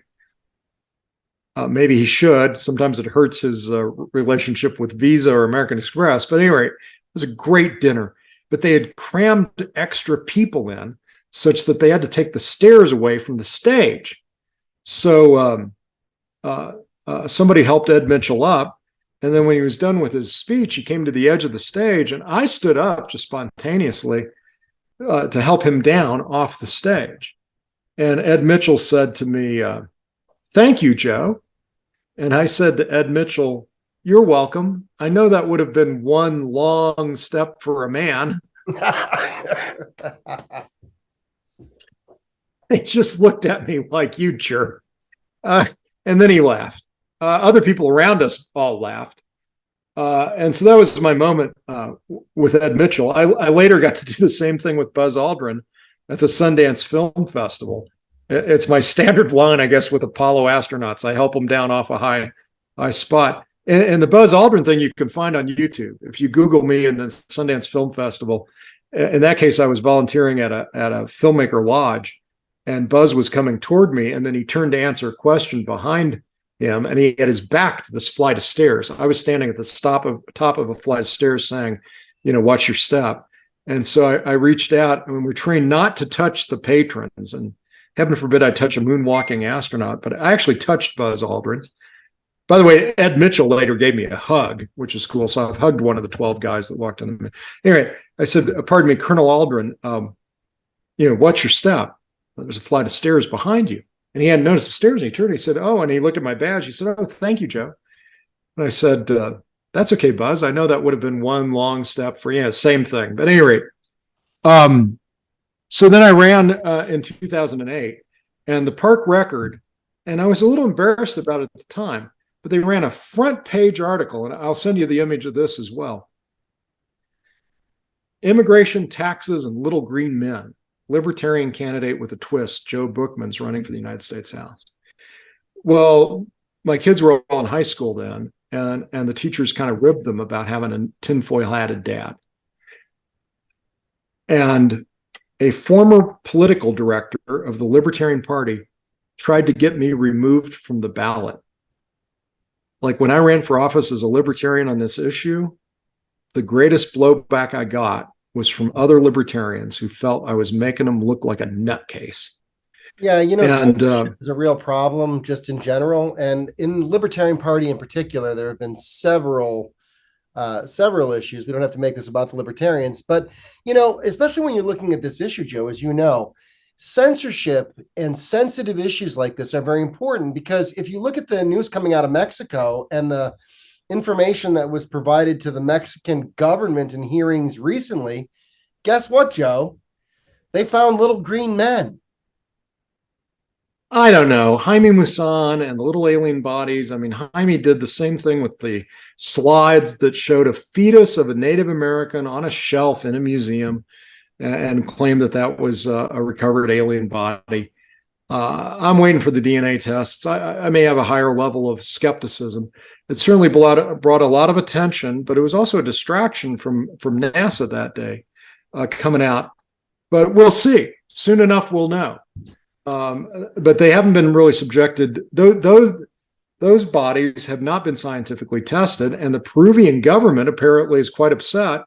Maybe he should. Sometimes it hurts his relationship with Visa or American Express. But anyway, it was a great dinner. But they had crammed extra people in such that they had to take the stairs away from the stage. So somebody helped Ed Mitchell up. And then when he was done with his speech, he came to the edge of the stage, and I stood up just spontaneously to help him down off the stage. And Ed Mitchell said to me, thank you, Joe. And I said to Ed Mitchell, you're welcome. I know that would have been one long step for a man. He just looked at me like, you jerk. And then he laughed. Other people around us all laughed. And so that was my moment with Ed Mitchell. I later got to do the same thing with Buzz Aldrin at the Sundance Film Festival. It's my standard line, I guess, with Apollo astronauts. I help them down off a high spot. And the Buzz Aldrin thing you can find on YouTube. If you Google me in the Sundance Film Festival, in that case, I was volunteering at a filmmaker lodge, and Buzz was coming toward me, and then he turned to answer a question behind him, and he had his back to this flight of stairs. I was standing at the top of a flight of stairs saying, you know, watch your step. And so I reached out, and we're trained not to touch the patrons, and heaven forbid I touch a moonwalking astronaut, but I actually touched Buzz Aldrin. By the way, Ed Mitchell later gave me a hug, which is cool. So I've hugged one of the 12 guys that walked on the moon. Anyway, I said, pardon me, Colonel Aldrin, you know, watch your step. There's a flight of stairs behind you. And he hadn't noticed the stairs, and he turned, he said, oh, and he looked at my badge. He said, oh, thank you, Joe. And I said, that's okay, Buzz. I know that would have been one long step for you. Yeah, same thing. But at any rate, so then I ran in 2008, and the park record, and I was a little embarrassed about it at the time, but they ran a front page article, and I'll send you the image of this as well. Immigration, taxes, and little green men. Libertarian candidate with a twist, Joe Buchman's running for the United States House. Well, my kids were all in high school then, and the teachers kind of ribbed them about having a tinfoil hatted dad. And a former political director of the Libertarian Party tried to get me removed from the ballot. Like when I ran for office as a libertarian on this issue, the greatest blowback I got was from other libertarians who felt I was making them look like a nutcase. Yeah, you know, censorship is a real problem just in general. And in the Libertarian Party in particular, there have been several issues. We don't have to make this about the libertarians, but, you know, especially when you're looking at this issue, Joe, as you know, censorship and sensitive issues like this are very important, because if you look at the news coming out of Mexico and the information that was provided to the Mexican government in hearings recently, guess what, Joe? They found little green men. I don't know. Jaime Maussan and the little alien bodies. I mean, Jaime did the same thing with the slides that showed a fetus of a Native American on a shelf in a museum and claimed that that was a recovered alien body. I'm waiting for the DNA tests. I may have a higher level of skepticism. It certainly brought a lot of attention, but it was also a distraction from NASA that day coming out. But we'll see. Soon enough, we'll know. But they haven't been really subjected. Those bodies have not been scientifically tested, and the Peruvian government apparently is quite upset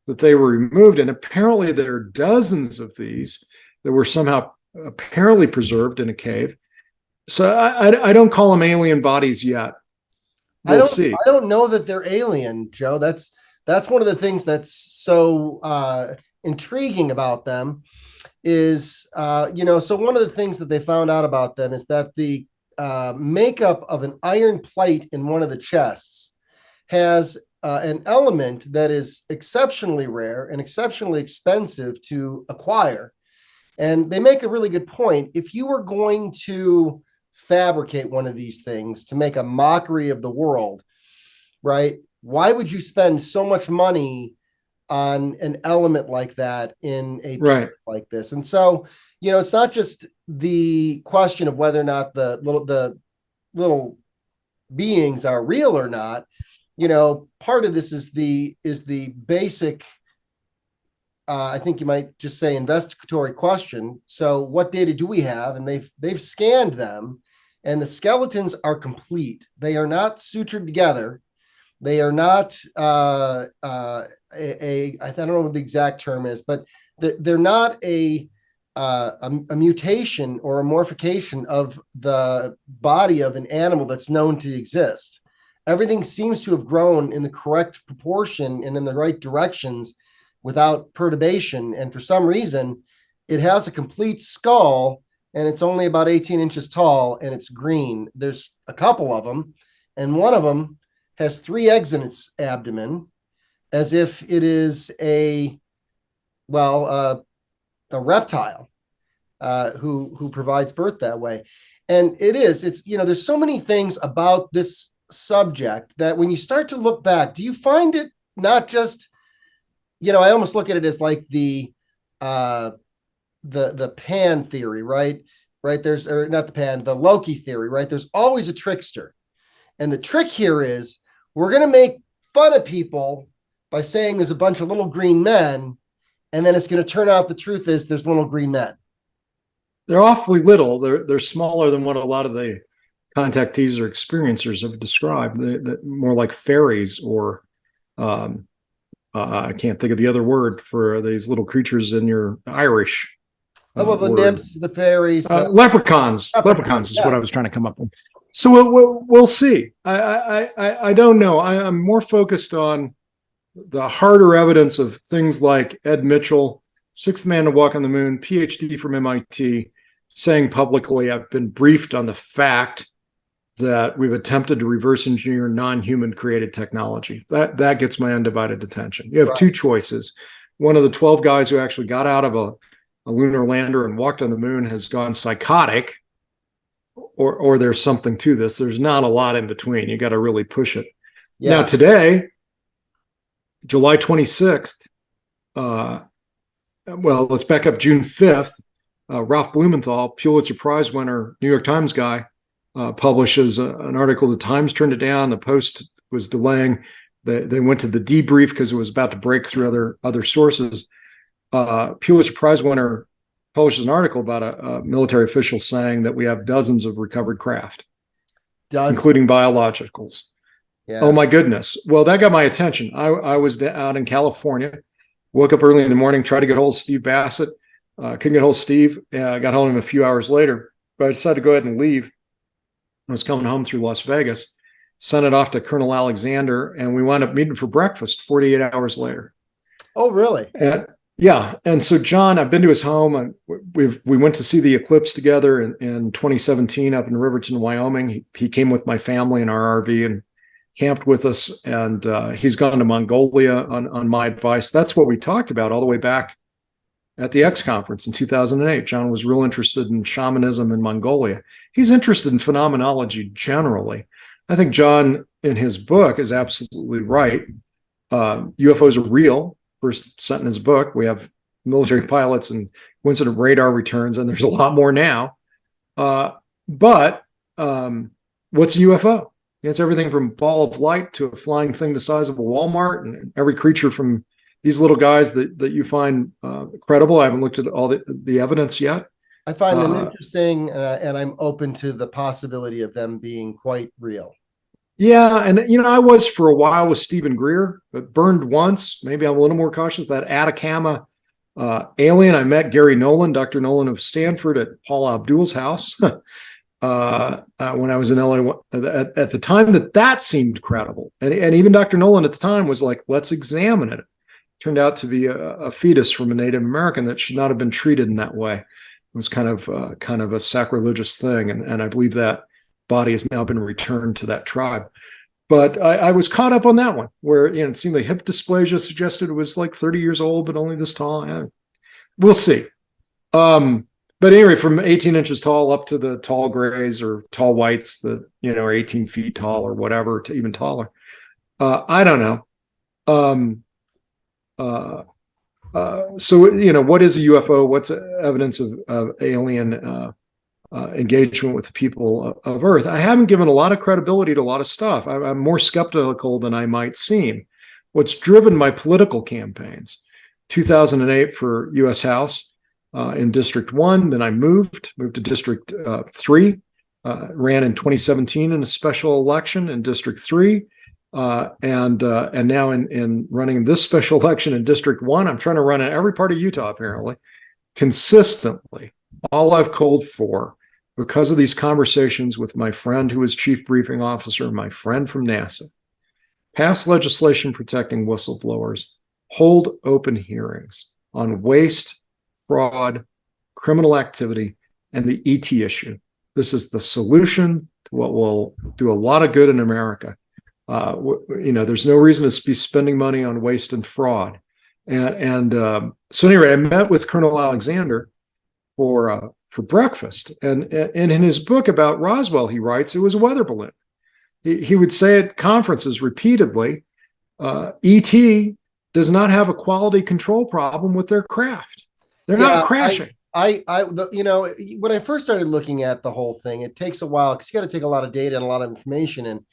that they were removed. And apparently there are dozens of these that were somehow apparently preserved in a cave. So I don't call them alien bodies yet. We'll see. I don't know that they're alien, Joe. That's one of the things that's so intriguing about them is, so one of the things that they found out about them is that the makeup of an iron plate in one of the chests has an element that is exceptionally rare and exceptionally expensive to acquire. And they make a really good point. If you were going to fabricate one of these things to make a mockery of the world, right? Why would you spend so much money on an element like that in a piece like this? And so, it's not just the question of whether or not the little beings are real or not. Part of this is the basic, I think you might just say, investigatory question. So what data do we have? And they've scanned them, and the skeletons are complete. They are not sutured together. They are not I don't know what the exact term is, but they're not a mutation or a morphication of the body of an animal that's known to exist. Everything seems to have grown in the correct proportion and in the right directions without perturbation. And for some reason, it has a complete skull, and it's only about 18 inches tall, and it's green. There's a couple of them, and one of them has 3 eggs in its abdomen, as if it is a reptile who provides birth that way. And it's there's so many things about this subject that when you start to look back, do you find it not just, I almost look at it as like the pan theory, right? There's, or not the pan, the Loki theory, right? There's always a trickster. And the trick here is we're going to make fun of people by saying there's a bunch of little green men, and then it's going to turn out the truth is there's little green men. They're awfully little. They're smaller than what a lot of the contactees or experiencers have described. They're more like fairies, or I can't think of the other word for these little creatures in your Irish. The nymphs, the fairies, leprechauns. Leprechauns is what I was trying to come up with. So we'll see. I don't know. I'm more focused on the harder evidence of things like Ed Mitchell, 6th man to walk on the moon, PhD from MIT, saying publicly, I've been briefed on the fact that we've attempted to reverse engineer non-human created technology. That gets my undivided attention. You have 2 choices. One of the 12 guys who actually got out of a lunar lander and walked on the moon has gone psychotic, or there's something to this. There's not a lot in between. You got to really push it. Yeah. Now today, July 26th, let's back up. June 5th, Ralph Blumenthal, Pulitzer Prize winner, New York Times guy, publishes an article. The Times turned it down. The Post was delaying. They went to the debrief because it was about to break through other sources. Pulitzer Prize winner publishes an article about a military official saying that we have dozens of recovered craft, including biologicals. Yeah. Oh my goodness. Well, that got my attention. I was out in California, woke up early in the morning, tried to get hold of Steve Bassett. Couldn't get hold of Steve. I got hold of him a few hours later, but I decided to go ahead and leave. I was coming home through Las Vegas, sent it off to Colonel Alexander, and we wound up meeting for breakfast 48 hours later. Oh, really? And Yeah, and so John, I've been to his home. And we went to see the eclipse together in 2017 up in Riverton, Wyoming. He came with my family in our RV and camped with us, and he's gone to Mongolia on my advice. That's what we talked about all the way back at the X conference in 2008. John was real interested in shamanism in Mongolia. He's interested in phenomenology generally. I think John, in his book, is absolutely right. UFOs are real. First sentence in his book, we have military pilots and coincident radar returns, and there's a lot more now. But what's a UFO? It's everything from a ball of light to a flying thing the size of a Walmart, and every creature from these little guys that you find credible. I haven't looked at all the evidence yet. I find them interesting, and I'm open to the possibility of them being quite real. Yeah, and I was for a while with Stephen Greer, but burned once. Maybe I'm a little more cautious. That Atacama alien. I met Gary Nolan, Dr. Nolan of Stanford, at Paula Abdul's house when I was in LA. At the time that seemed credible, and even Dr. Nolan at the time was like, "Let's examine it." Turned out to be a fetus from a Native American that should not have been treated in that way. It was kind of a sacrilegious thing, and I believe that body has now been returned to that tribe. But I was caught up on that one where it seemed like hip dysplasia suggested it was like 30 years old, but only this tall. We'll see. But anyway, from 18 inches tall up to the tall grays or tall whites that are 18 feet tall or whatever, to even taller. I don't know. So what is a UFO? What's evidence of alien engagement with the people of Earth? I haven't given a lot of credibility to a lot of stuff. I'm more skeptical than I might seem. What's driven my political campaigns? 2008 for U.S. House in District 1. Then I moved to District 3. Ran in 2017 in a special election in District 3. And now in running this special election in District 1, I'm trying to run in every part of Utah, apparently, consistently. All I've called for, because of these conversations with my friend who was chief briefing officer, my friend from NASA, pass legislation protecting whistleblowers, hold open hearings on waste, fraud, criminal activity, and the ET issue. This is the solution to what will do a lot of good in America. There's no reason to be spending money on waste and fraud. So anyway, I met with Colonel Alexander for breakfast. And in his book about Roswell, he writes it was a weather balloon. He would say at conferences repeatedly, ET does not have a quality control problem with their craft. They're not crashing. When I first started looking at the whole thing, it takes a while because you got to take a lot of data and a lot of information. And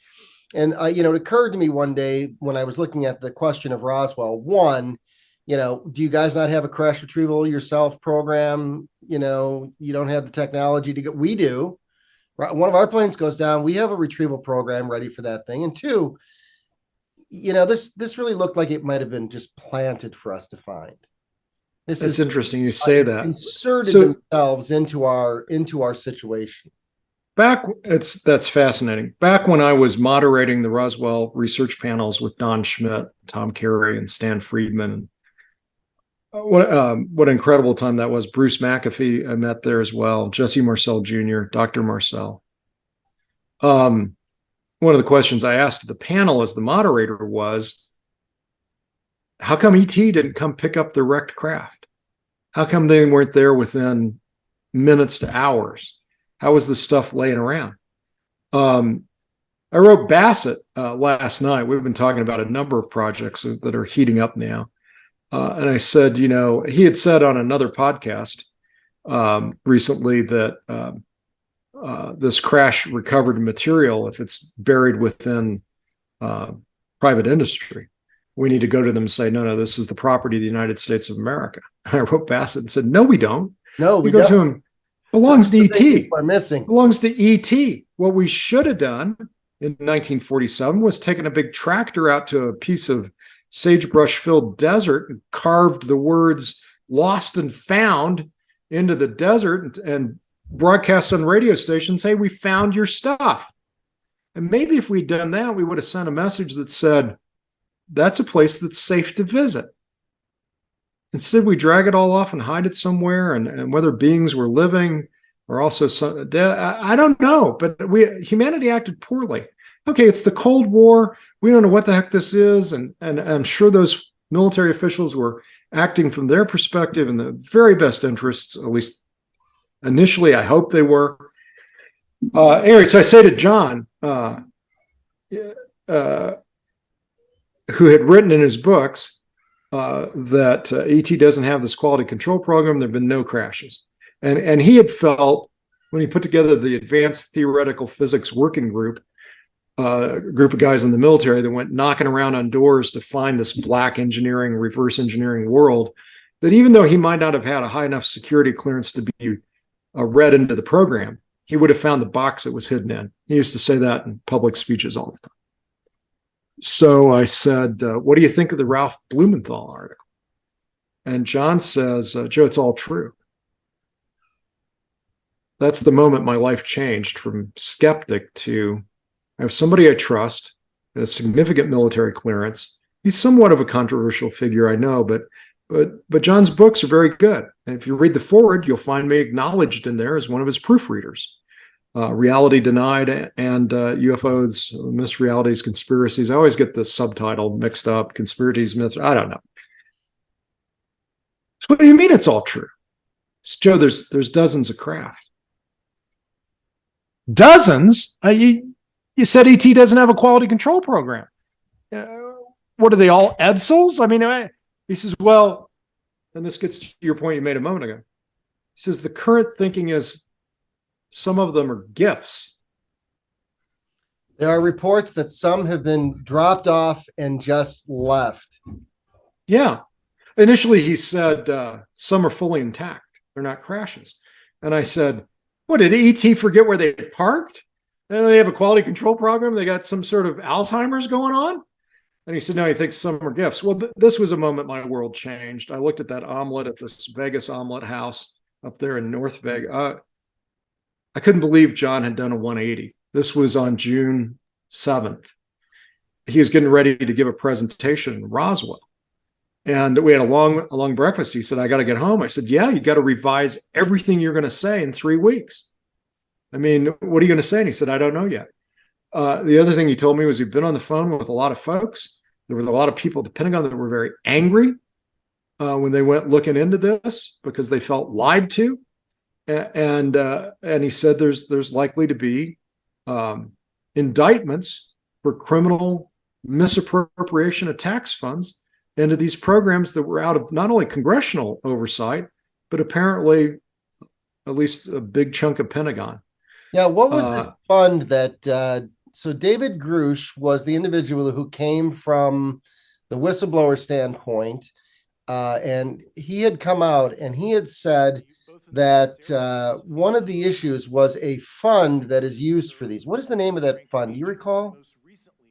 it occurred to me one day when I was looking at the question of Roswell, one, do you guys not have a crash retrieval yourself program? You don't have the technology to get, we do. One of our planes goes down. We have a retrieval program ready for that thing. And two, this really looked like it might've been just planted for us to find. It's interesting you say that. Inserted themselves into our situation. That's fascinating. Back when I was moderating the Roswell research panels with Don Schmidt, Tom Carey, and Stan Friedman, what an incredible time that was. Bruce McAfee I met there as well. Jesse Marcel Jr., Dr. Marcel. One of the questions I asked the panel as the moderator was, how come ET didn't come pick up the wrecked craft? How come they weren't there within minutes to hours? How was the stuff laying around? I wrote Bassett last night. We've been talking about a number of projects that are heating up now. And I said, he had said on another podcast recently that this crash recovered material, if it's buried within private industry, we need to go to them and say, no, this is the property of the United States of America. I wrote Bassett and said, no, we don't. No, we go don't. to him. Belongs to ET. We're missing. Belongs to ET. What we should have done in 1947 was taken a big tractor out to a piece of sagebrush-filled desert and carved the words "lost and found" into the desert and broadcast on radio stations, hey, we found your stuff. And maybe if we'd done that, we would have sent a message that said, that's a place that's safe to visit. Instead, we drag it all off and hide it somewhere, and whether beings were living or also dead, I don't know, but humanity acted poorly. Okay, it's the Cold War. We don't know what the heck this is, and I'm sure those military officials were acting from their perspective in the very best interests, at least initially, I hope they were. Anyway, so I say to John, who had written in his books that ET doesn't have this quality control program, there have been no crashes. And he had felt, when he put together the Advanced Theoretical Physics Working Group, a group of guys in the military that went knocking around on doors to find this black engineering, reverse engineering world, that even though he might not have had a high enough security clearance to be read into the program, he would have found the box it was hidden in. He used to say that in public speeches all the time. So I said, what do you think of the Ralph Blumenthal article? And John says, Joe, it's all true. That's the moment my life changed from skeptic to I have somebody I trust, a significant military clearance. He's somewhat of a controversial figure, I know, but John's books are very good. And if you read the foreword, you'll find me acknowledged in there as one of his proofreaders. Reality Denied and UFOs, Myths, Realities, Conspiracies. I always get the subtitle mixed up. Conspiracies, Myths. I don't know. So what do you mean it's all true? Joe, there's dozens of craft. Dozens? You said ET doesn't have a quality control program. What are they all Edsels? I mean, he says, well, and this gets to your point you made a moment ago. He says the current thinking is some of them are gifts. There are reports that some have been dropped off and just left. Yeah. Initially, he said some are fully intact. They're not crashes. And I said, what, did ET forget where they parked? And they have a quality control program. They got some sort of Alzheimer's going on. And he said, no, he thinks some are gifts. Well, this was a moment my world changed. I looked at that omelet at this Vegas omelet house up there in North Vegas. I couldn't believe John had done a 180. This was on June 7th. He was getting ready to give a presentation in Roswell. And we had a long breakfast. He said, I got to get home. I said, yeah, you got to revise everything you're going to say in 3 weeks. I mean, what are you going to say? And he said, I don't know yet. The other thing he told me was he'd been on the phone with a lot of folks. There was a lot of people at the Pentagon that were very angry when they went looking into this because they felt lied to. And he said there's likely to be indictments for criminal misappropriation of tax funds into these programs that were out of not only congressional oversight, but apparently at least a big chunk of Pentagon. Yeah, what was this fund that so David Grush was the individual who came from the whistleblower standpoint, and he had come out and he had said that one of the issues was a fund that is used for these. What is the name of that fund? Do you recall?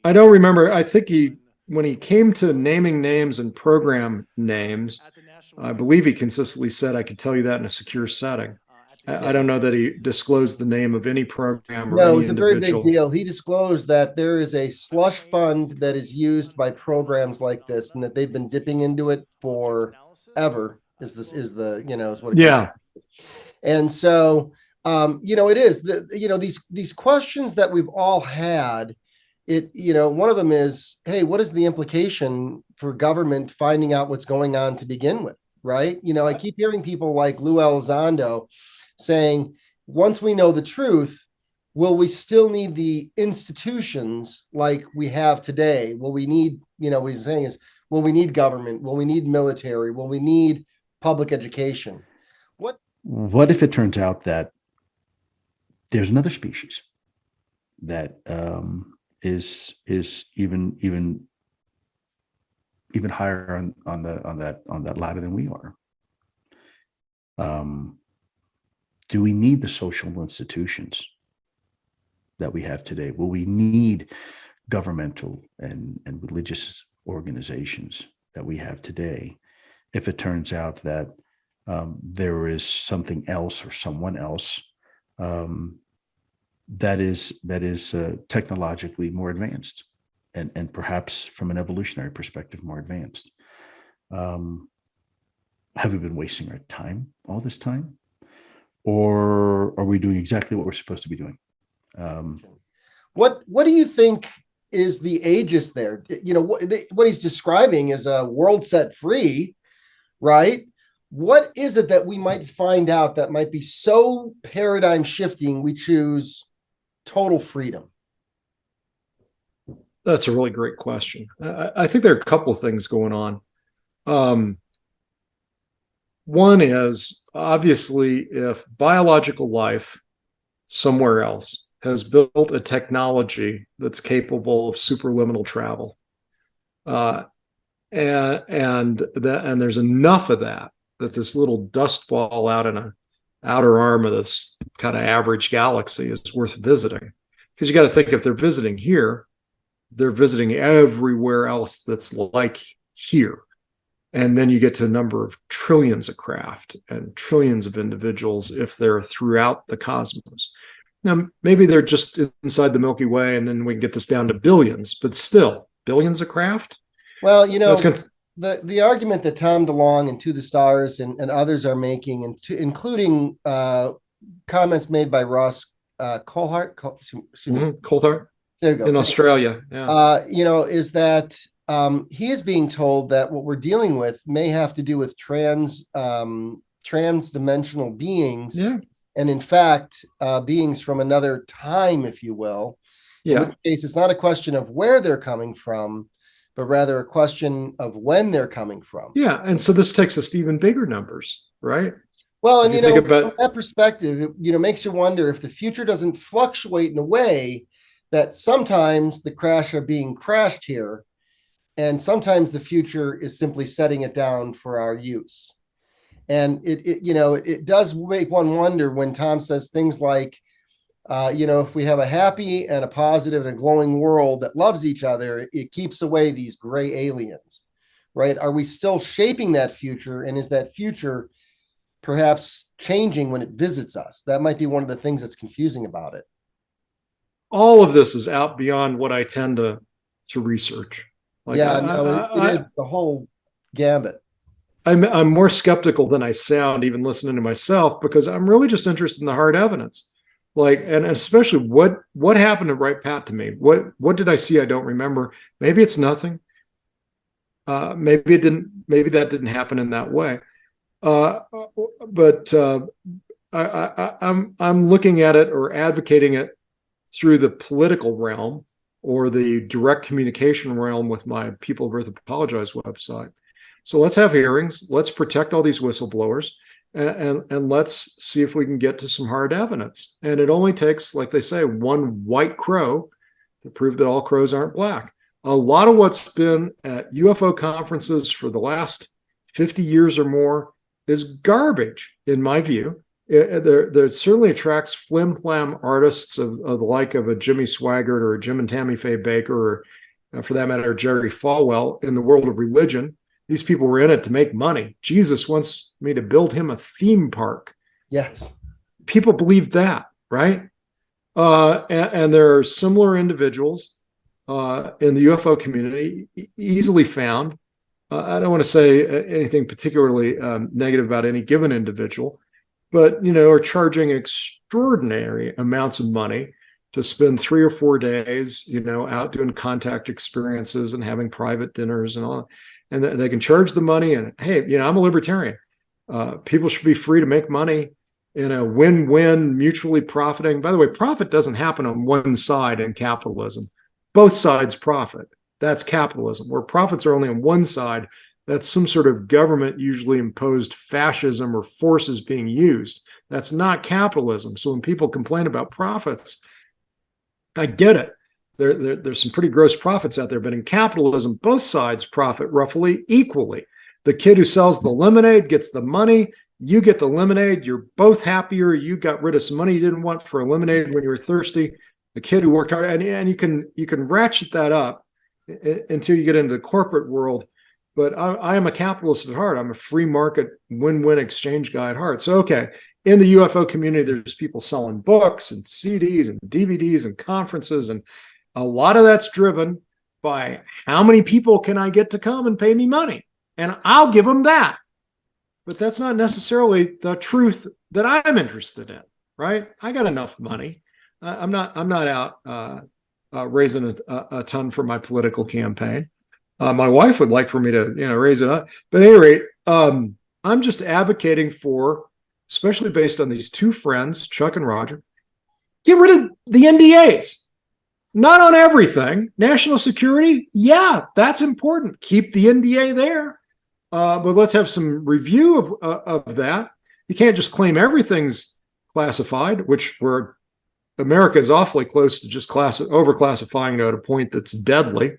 I don't remember. I think when he came to naming names and program names, I believe he consistently said, I could tell you that in a secure setting. I don't know that he disclosed the name of any program or no, any it's a very big deal. He disclosed that there is a slush fund that is used by programs like this and that they've been dipping into it forever. Is what it yeah. And so it is these questions that we've all had. One of them is, hey, what is the implication for government finding out what's going on to begin with? Right. I keep hearing people like Lou Elizondo saying, once we know the truth, will we still need the institutions like we have today? Will we need, what he's saying is, will we need government? Will we need military? Will we need public education? What if it turns out that there's another species that is even higher on that ladder than we are? Do we need the social institutions that we have today? Will we need governmental and religious organizations that we have today if it turns out that there is something else or someone else that is technologically more advanced and perhaps from an evolutionary perspective more advanced? have we been wasting our time all this time? Or are we doing exactly what we're supposed to be doing? What do you think is the aegis there? You know, what he's describing is a world set free, right? What is it that we might find out that might be so paradigm shifting we choose total freedom? That's a really great question. I think there are a couple of things going on. One is, obviously, if biological life somewhere else has built a technology that's capable of superliminal travel, and there's enough of that this little dust ball out in a outer arm of this kind of average galaxy is worth visiting. Because you got to think, if they're visiting here, they're visiting everywhere else that's like here. And then you get to a number of trillions of craft and trillions of individuals if they're throughout the cosmos. Now, maybe they're just inside the Milky Way, and then we can get this down to billions, but still, billions of craft? Well, you know, the argument that Tom DeLonge and To the Stars and others are making, including comments made by Ross Coulthart, Coulthart, there you go, in Australia, yeah. You know, is that he is being told that what we're dealing with may have to do with trans-dimensional beings, and in fact, beings from another time, if you will. Yeah. In which case, it's not a question of where they're coming from, but rather a question of when they're coming from. Yeah, and so this takes us to even bigger numbers, right? Well, and you know, from that perspective, it, you know, makes you wonder if the future doesn't fluctuate in a way that sometimes the crash are being crashed here, and sometimes the future is simply setting it down for our use. And it you know, it does make one wonder when Tom says things like, you know, if we have a happy and a positive and a glowing world that loves each other, it keeps away these gray aliens, right? Are we still shaping that future? And is that future perhaps changing when it visits us? That might be one of the things that's confusing about it. All of this is out beyond what I tend to research. Like, yeah, it is the whole gambit. I'm more skeptical than I sound, even listening to myself, because I'm really just interested in the hard evidence. Like, and especially what happened to right pat to me? What did I see I don't remember? Maybe it's nothing. Maybe it didn't. Maybe that didn't happen in that way. But I'm looking at it or advocating it through the political realm or the direct communication realm with my People of Earth Apologize website. So let's have hearings. Let's protect all these whistleblowers. And let's see if we can get to some hard evidence. And it only takes, like they say, one white crow to prove that all crows aren't black. A lot of what's been at UFO conferences for the last 50 years or more is garbage, in my view. There certainly attracts flim-flam artists of the like of a Jimmy Swaggart or a Jim and Tammy Faye Baker, or for that matter, Jerry Falwell in the world of religion. These people were in it to make money. Jesus wants me to build him a theme park. Yes. People believe that, right? And there are similar individuals in the UFO community, easily found. I don't want to say anything particularly negative about any given individual, but, you know, are charging extraordinary amounts of money to spend 3 or 4 days, you know, out doing contact experiences and having private dinners and all. And they can charge the money. And hey, you know, I'm a libertarian. People should be free to make money in a win-win, mutually profiting. By the way, profit doesn't happen on one side in capitalism. Both sides profit. That's capitalism. Where profits are only on one side, that's some sort of government, usually imposed fascism or forces being used. That's not capitalism. So when people complain about profits, I get it. There's some pretty gross profits out there, but in capitalism, both sides profit roughly equally. The kid who sells the lemonade gets the money. You get the lemonade. You're both happier. You got rid of some money you didn't want for a lemonade when you were thirsty. The kid who worked hard, and you can ratchet that up until you get into the corporate world. But I am a capitalist at heart. I'm a free market win-win exchange guy at heart. So, okay, in the UFO community, there's people selling books and CDs and DVDs and conferences, and a lot of that's driven by how many people can I get to come and pay me money? And I'll give them that. but that's not necessarily the truth that I'm interested in, right? I got enough money. I'm not out raising a ton for my political campaign. My wife would like for me to, raise it up. But at any rate, I'm just advocating for, especially based on these two friends, Chuck and Roger, get rid of the NDAs. Not on everything. National security, yeah, that's important. Keep the NDA there. But let's have some review of that. You can't just claim everything's classified, which America is awfully close to just overclassifying at a point that's deadly.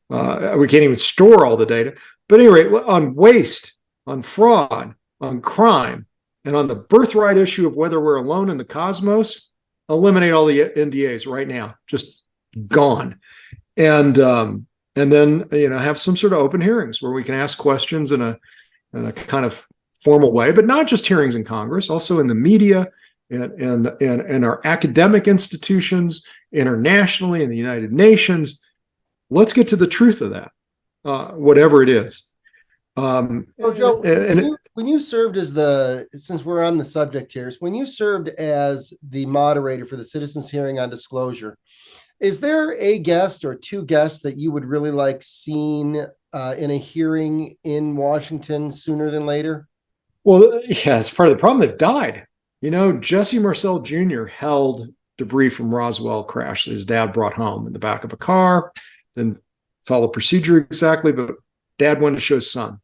We can't even store all the data. But anyway, on waste, on fraud, on crime, and on the birthright issue of whether we're alone in the cosmos, eliminate all the NDAs right now. Just gone. And then have some sort of open hearings where we can ask questions in a kind of formal way, but not just hearings in Congress, also in the media and our academic institutions, internationally, in the United Nations. Let's get to the truth of that, whatever it is. Joe, when you served as since we're on the subject here, when you served as the moderator for the citizens hearing on disclosure, is there a guest or two guests that you would really like seen in a hearing in Washington sooner than later? Well, yeah, it's part of the problem. They've died. Jesse Marcel Jr. held debris from Roswell crash that his dad brought home in the back of a car. Didn't follow procedure exactly, but dad went to show son.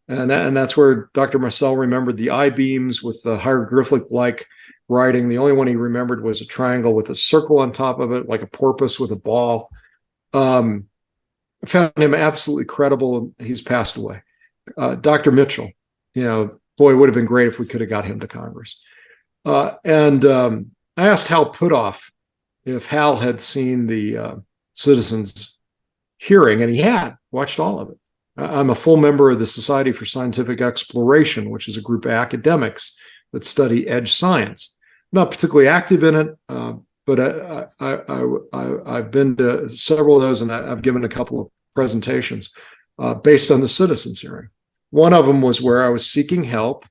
And that's where Dr. Marcel remembered the I-beams with the hieroglyphic-like writing. The only one he remembered was a triangle with a circle on top of it, like a porpoise with a ball. I found him absolutely credible. He's passed away. Dr. Mitchell, boy, it would have been great if we could have got him to Congress. And I asked Hal Puthoff if Hal had seen the citizens hearing, and he had watched all of it. I'm a full member of the Society for Scientific Exploration, which is a group of academics that study edge science. I'm not particularly active in it, but I've been to several of those, and I've given a couple of presentations based on the citizens hearing. One of them was where I was seeking help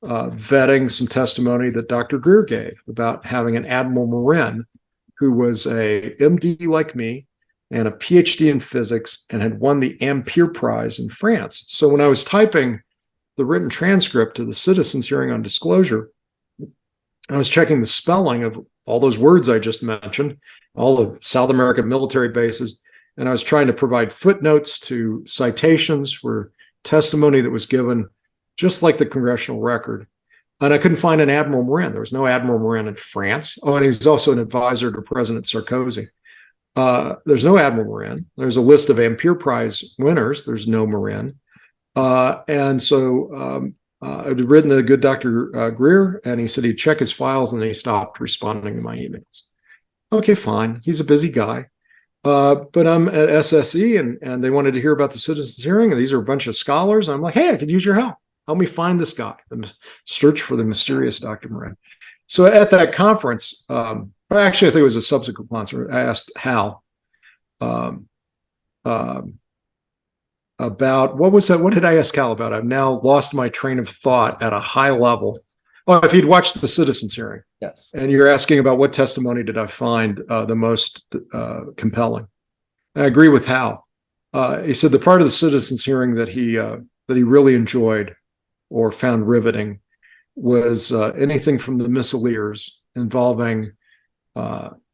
vetting some testimony that Dr. Greer gave about having an Admiral Marin, who was a MD like me and a PhD in physics and had won the Ampere Prize in France. So when I was typing the written transcript to the citizens hearing on disclosure, I was checking the spelling of all those words I just mentioned, all the South American military bases, and I was trying to provide footnotes to citations for testimony that was given just like the congressional record. And I couldn't find an Admiral Marin. There was no Admiral Marin in France. Oh, and he was also an advisor to President Sarkozy. There's no Admiral Marin. There's a list of Ampere Prize winners. There's no Marin. And so I'd written to the good Dr. Greer, and he said he'd check his files, and then he stopped responding to my emails. Okay, fine. He's a busy guy. But I'm at SSE, and they wanted to hear about the citizens hearing, and these are a bunch of scholars. I'm like, hey, I could use your help. Help me find this guy, search for the mysterious Dr. Marin. So at that conference, actually, I think it was a subsequent conference, I asked Hal about, what was that? What did I ask Hal about? I've now lost my train of thought at a high level. Oh, if he'd watched the citizens hearing. Yes. And you're asking about what testimony did I find the most compelling. And I agree with Hal. He said the part of the citizens hearing that he really enjoyed or found riveting was anything from the missileers involving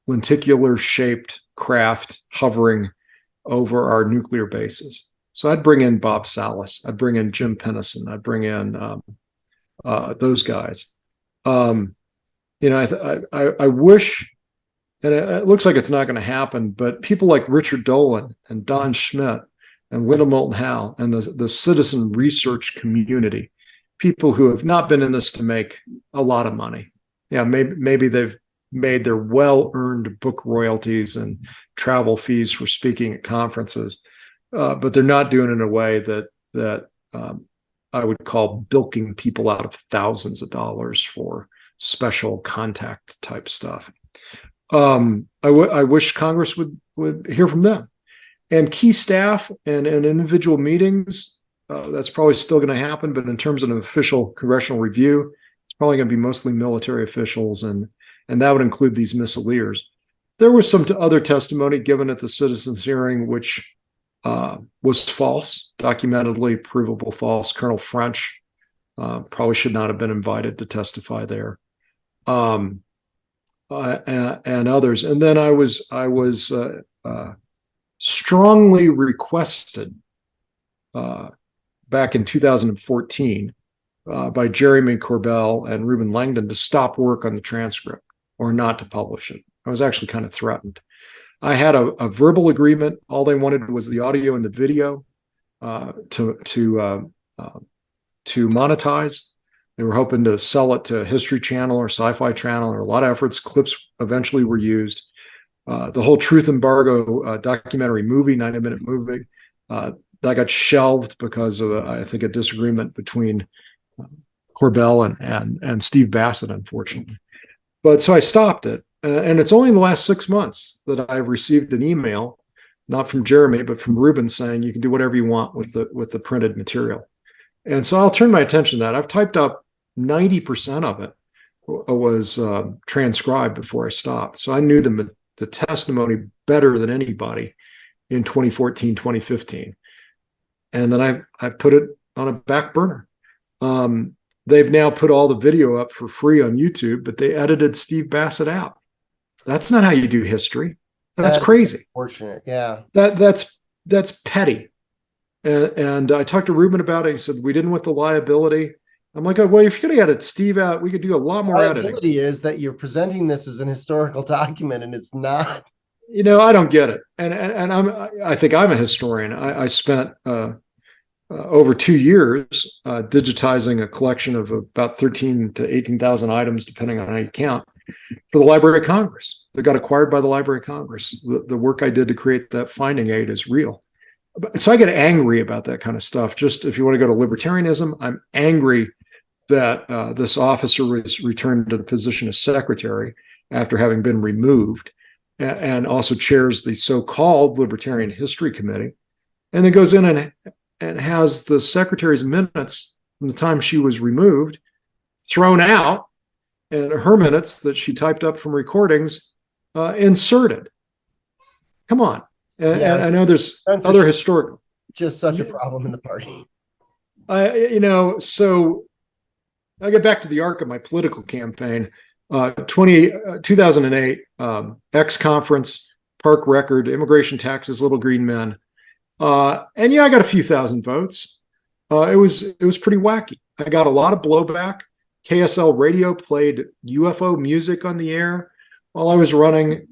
lenticular-shaped craft hovering over our nuclear bases. So I'd bring in Bob Salas, I'd bring in Jim Pennison, I'd bring in those guys. I wish, and it looks like it's not going to happen, but people like Richard Dolan and Don Schmidt and Linda Moulton Howe and the citizen research community, people who have not been in this to make a lot of money. Yeah, maybe they've made their well-earned book royalties and travel fees for speaking at conferences, but they're not doing it in a way that I would call bilking people out of thousands of dollars for special contact type stuff. I wish Congress would hear from them, and key staff and individual meetings that's probably still going to happen. But in terms of an official congressional review, it's probably going to be mostly military officials, and that would include these missileers. There was some other testimony given at the citizens hearing, which was false, documentedly provable false. Colonel French probably should not have been invited to testify there, and others. And then I was strongly requested back in 2014 by Jeremy Corbell and Reuben Langdon to stop work on the transcript or not to publish it. I was actually kind of threatened. I had a verbal agreement. All they wanted was the audio and the video to monetize. They were hoping to sell it to History Channel or Sci-Fi Channel. There were a lot of efforts. Clips eventually were used. The whole Truth Embargo documentary movie, 90-minute movie, that got shelved because of, I think, a disagreement between Corbell and Steve Bassett, unfortunately. But so I stopped it. And it's only in the last 6 months that I've received an email, not from Jeremy, but from Reuben, saying you can do whatever you want with the printed material. And so I'll turn my attention to that. I've typed up 90% of it was transcribed before I stopped. So I knew the testimony better than anybody in 2014, 2015. And then I put it on a back burner. They've now put all the video up for free on YouTube, but they edited Steve Bassett out. That's not how you do history. That's crazy. Unfortunate, yeah. That's petty. And I talked to Reuben about it. He said, we didn't want the liability. I'm like, well, if you're going to edit Steve out, we could do a lot more editing. The liability is that you're presenting this as an historical document, and it's not. You know, I don't get it. And I think I'm a historian. I spent over 2 years digitizing a collection of about 13 to 18,000 items, depending on how you count, for the Library of Congress. That got acquired by the Library of Congress. The work I did to create that finding aid is real. So I get angry about that kind of stuff. Just if you want to go to libertarianism, I'm angry that this officer was returned to the position of secretary after having been removed, and also chairs the so-called Libertarian History Committee, and then goes in and has the secretary's minutes from the time she was removed thrown out, and her minutes that she typed up from recordings inserted. Come on. And I know there's other historical. Just such a problem in the party. So I get back to the arc of my political campaign. 2008, X Conference, Park Record, Immigration Taxes, Little Green Men. And yeah, I got a few thousand votes. It was pretty wacky. I got a lot of blowback. KSL Radio played UFO music on the air while I was running.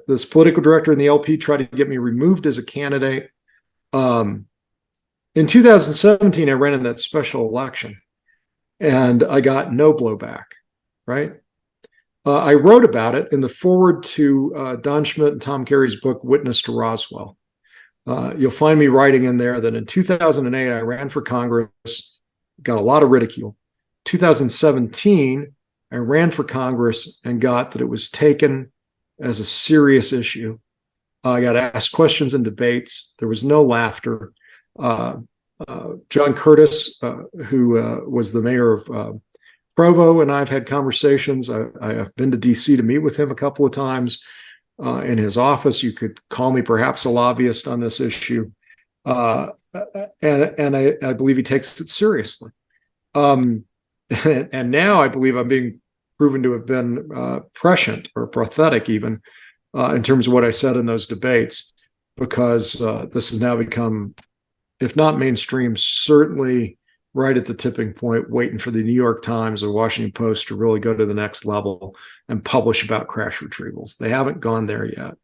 This political director in the LP tried to get me removed as a candidate. In 2017, I ran in that special election, and I got no blowback, right? I wrote about it in the foreword to Don Schmidt and Tom Carey's book, Witness to Roswell. You'll find me writing in there that in 2008, I ran for Congress, got a lot of ridicule. 2017, I ran for Congress and got that it was taken as a serious issue. I got asked questions in debates. There was no laughter. John Curtis, who was the mayor of Provo, and I've had conversations. I have been to DC to meet with him a couple of times in his office. You could call me perhaps a lobbyist on this issue. And I believe he takes it seriously. And now I believe I'm being proven to have been prescient or pathetic even in terms of what I said in those debates, because this has now become, if not mainstream, certainly right at the tipping point, waiting for the New York Times or Washington Post to really go to the next level and publish about crash retrievals. They haven't gone there yet.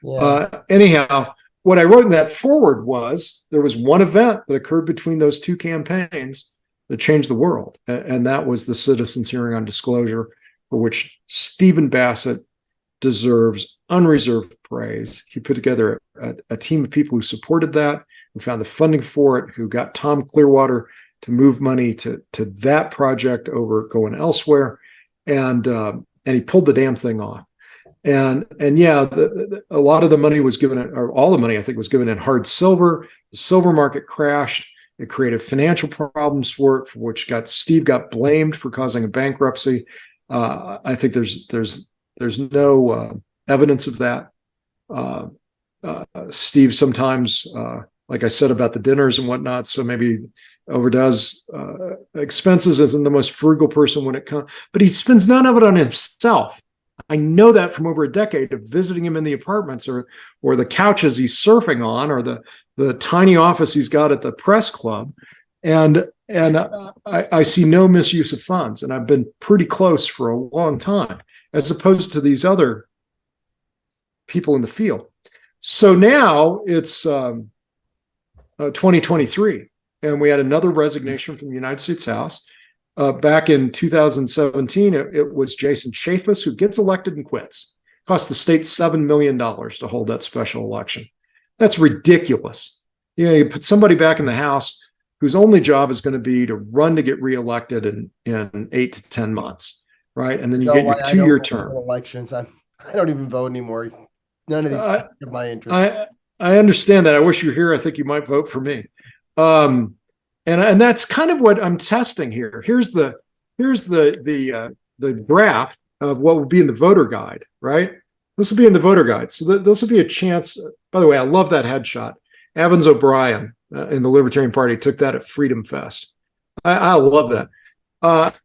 Yeah. Anyhow, what I wrote in that foreword was there was one event that occurred between those two campaigns that changed the world, and that was the citizens hearing on disclosure, for which Stephen Bassett deserves unreserved praise. He put together a team of people who supported that, who found the funding for it, who got Tom Clearwater to move money to that project over going elsewhere, and he pulled the damn thing off. And yeah, a lot of the money was given, or all the money I think was given in hard silver. The silver market crashed. It created financial problems for it, for which Steve got blamed for causing a bankruptcy. I think there's no evidence of that. Steve sometimes, like I said about the dinners and whatnot, so maybe overdoes expenses, isn't the most frugal person when it comes, but he spends none of it on himself. I know that from over a decade of visiting him in the apartments or the couches he's surfing on, or the tiny office he's got at the press club. And I see no misuse of funds, and I've been pretty close for a long time, as opposed to these other people in the field. So now it's 2023, and we had another resignation from the United States House. Back in 2017, it was Jason Chaffetz, who gets elected and quits. Cost the state $7 million to hold that special election. That's ridiculous. You put somebody back in the House whose only job is going to be to run to get reelected in 8 to 10 months, right? And then you get your 2-year term. Elections. I don't even vote anymore. None of these have my interest. I understand that. I wish you were here. I think you might vote for me. And that's kind of what I'm testing here. Here's the draft of what will be in the voter guide, right? This will be in the voter guide. So this will be a chance. By the way, I love that headshot. Evans O'Brien in the Libertarian Party took that at Freedom Fest. I love that. Part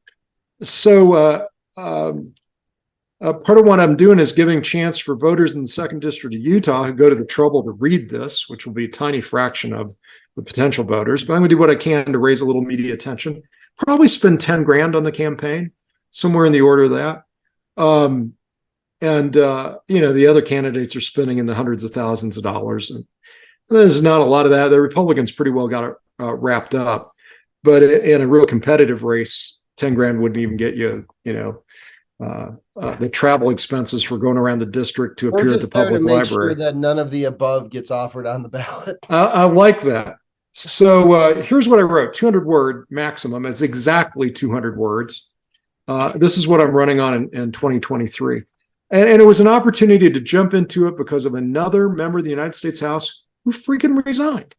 of what I'm doing is giving a chance for voters in the 2nd District of Utah who go to the trouble to read this, which will be a tiny fraction of the potential voters, but I'm going to do what I can to raise a little media attention. Probably spend 10 grand on the campaign, somewhere in the order of that. The other candidates are spending in the hundreds of thousands of dollars. And there's not a lot of that. The Republicans pretty well got it wrapped up, but in a real competitive race, 10 grand wouldn't even get you, the travel expenses for going around the district to appear at the public library. Sure that none of the above gets offered on the ballot. I like that. So here's what I wrote: 200-word maximum. It's exactly 200 words. This is what I'm running on in 2023. And it was an opportunity to jump into it because of another member of the United States House who freaking resigned.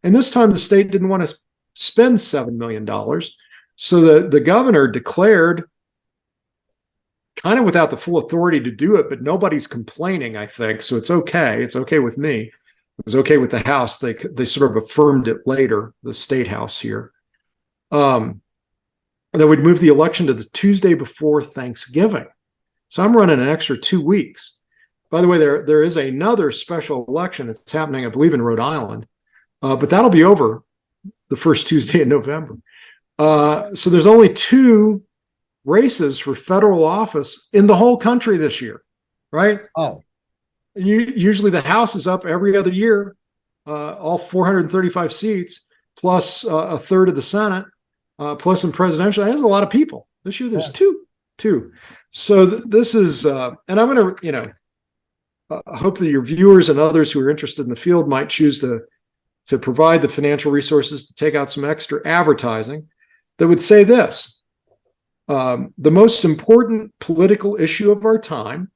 And this time the state didn't want to spend $7 million. So the governor declared, kind of without the full authority to do it, but nobody's complaining, I think. So it's okay. It's okay with me. It was okay with the House. They sort of affirmed it later, the State House here. That would move the election to the Tuesday before Thanksgiving. So I'm running an extra 2 weeks. By the way, there is another special election. It's happening, I believe, in Rhode Island. But that'll be over the first Tuesday in November. So there's only 2 races for federal office in the whole country this year, right? Oh. Usually the House is up every other year, all 435 seats, plus a third of the Senate, plus in presidential. That's a lot of people. This year there's two. So this is, and I'm going to, hope that your viewers and others who are interested in the field might choose to provide the financial resources to take out some extra advertising that would say this: the most important political issue of our time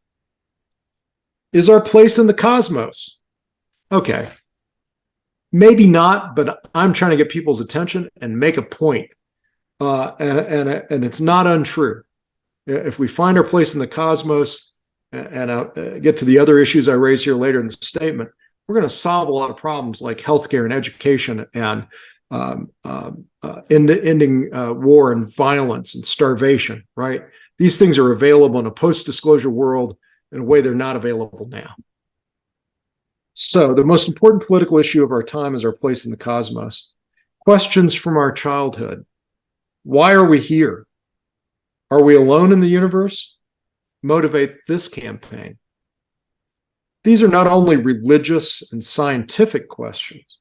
is our place in the cosmos. Okay, maybe not, but I'm trying to get people's attention and make a point. And it's not untrue. If we find our place in the cosmos, and I'll get to the other issues I raise here later in the statement, we're going to solve a lot of problems like healthcare and education and ending war and violence and starvation, right? These things are available in a post-disclosure world in a way they're not available now. So the most important political issue of our time is our place in the cosmos. Questions from our childhood. Why are we here? Are we alone in the universe? Motivate this campaign. These are not only religious and scientific questions.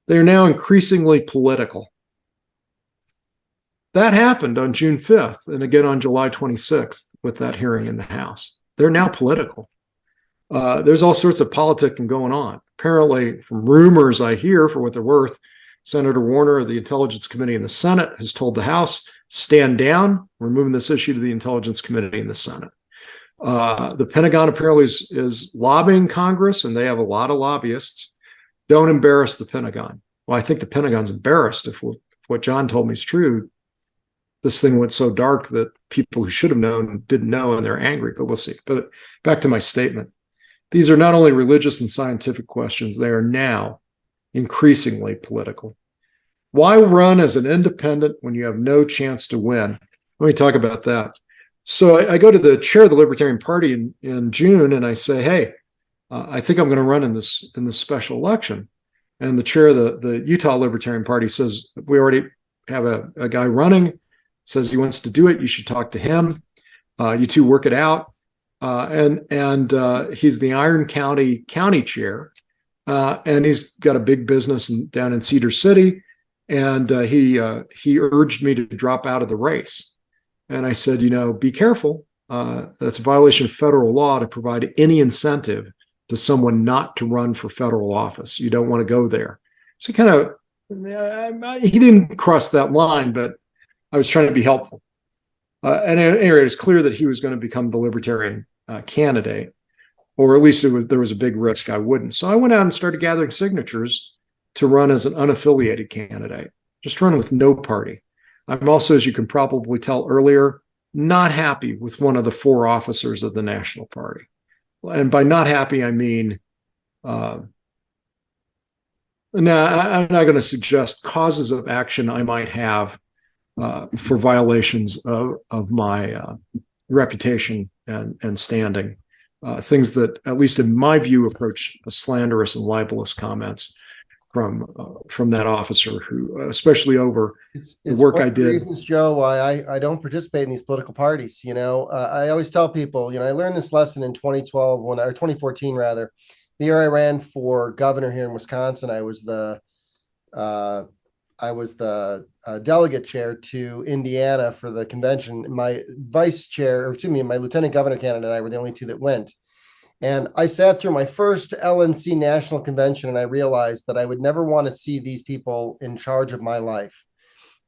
They are now increasingly political. That happened on June 5th and again on July 26th with that hearing in the House. They're now political. There's all sorts of politicking going on. Apparently, from rumors I hear, for what they're worth, Senator Warner of the Intelligence Committee in the Senate has told the House, stand down. We're moving this issue to the Intelligence Committee in the Senate. The Pentagon apparently is lobbying Congress, and they have a lot of lobbyists. Don't embarrass the Pentagon. well, I think the Pentagon's embarrassed if what John told me is true. This thing went so dark that people who should have known didn't know, and they're angry, but we'll see. But back to my statement. These are not only religious and scientific questions, they are now increasingly political. Why run as an independent when you have no chance to win? Let me talk about that. So I go to the chair of the Libertarian Party in June, and I say, hey, I think I'm going to run in this special election. And the chair of the Utah Libertarian Party says, we already have a guy running, says he wants to do it. You should talk to him. You two work it out. And he's the Iron County chair. And he's got a big business down in Cedar City. And he urged me to drop out of the race. And I said, be careful. That's a violation of federal law to provide any incentive to someone not to run for federal office. You don't want to go there. So he didn't cross that line, but I was trying to be helpful. And at any rate, it's clear that he was going to become the Libertarian candidate, or at least there was a big risk I wouldn't. So I went out and started gathering signatures to run as an unaffiliated candidate, just run with no party. I'm also, as you can probably tell earlier, not happy with one of the 4 officers of the National Party. And by not happy, I mean, now I'm not going to suggest causes of action I might have for violations of my reputation and standing, things that, at least in my view, approach slanderous and libelous comments from that officer, who, especially over the work I did. Reasons, Joe, why I don't participate in these political parties. I always tell people, I learned this lesson in 2012 or 2014 rather, the year I ran for governor here in Wisconsin. I was the delegate chair to Indiana for the convention. My my lieutenant governor candidate and I were the only 2 that went. And I sat through my first LNC national convention, and I realized that I would never want to see these people in charge of my life.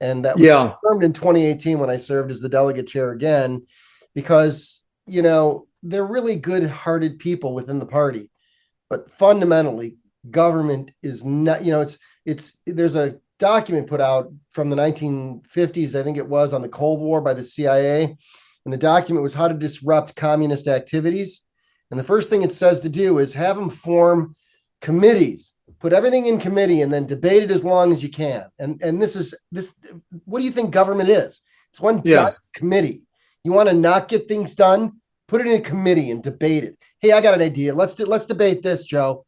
And that was confirmed in 2018 when I served as the delegate chair again, because, they're really good-hearted people within the party. But fundamentally, government is not, there's a document put out from the 1950s, I think it was, on the Cold War by the CIA. And the document was how to disrupt communist activities. And the first thing it says to do is have them form committees, put everything in committee, and then debate it as long as you can. And this, what do you think government is? It's one giant committee. You want to not get things done? Put it in a committee and debate it. Hey, I got an idea. Let's debate this, Joe.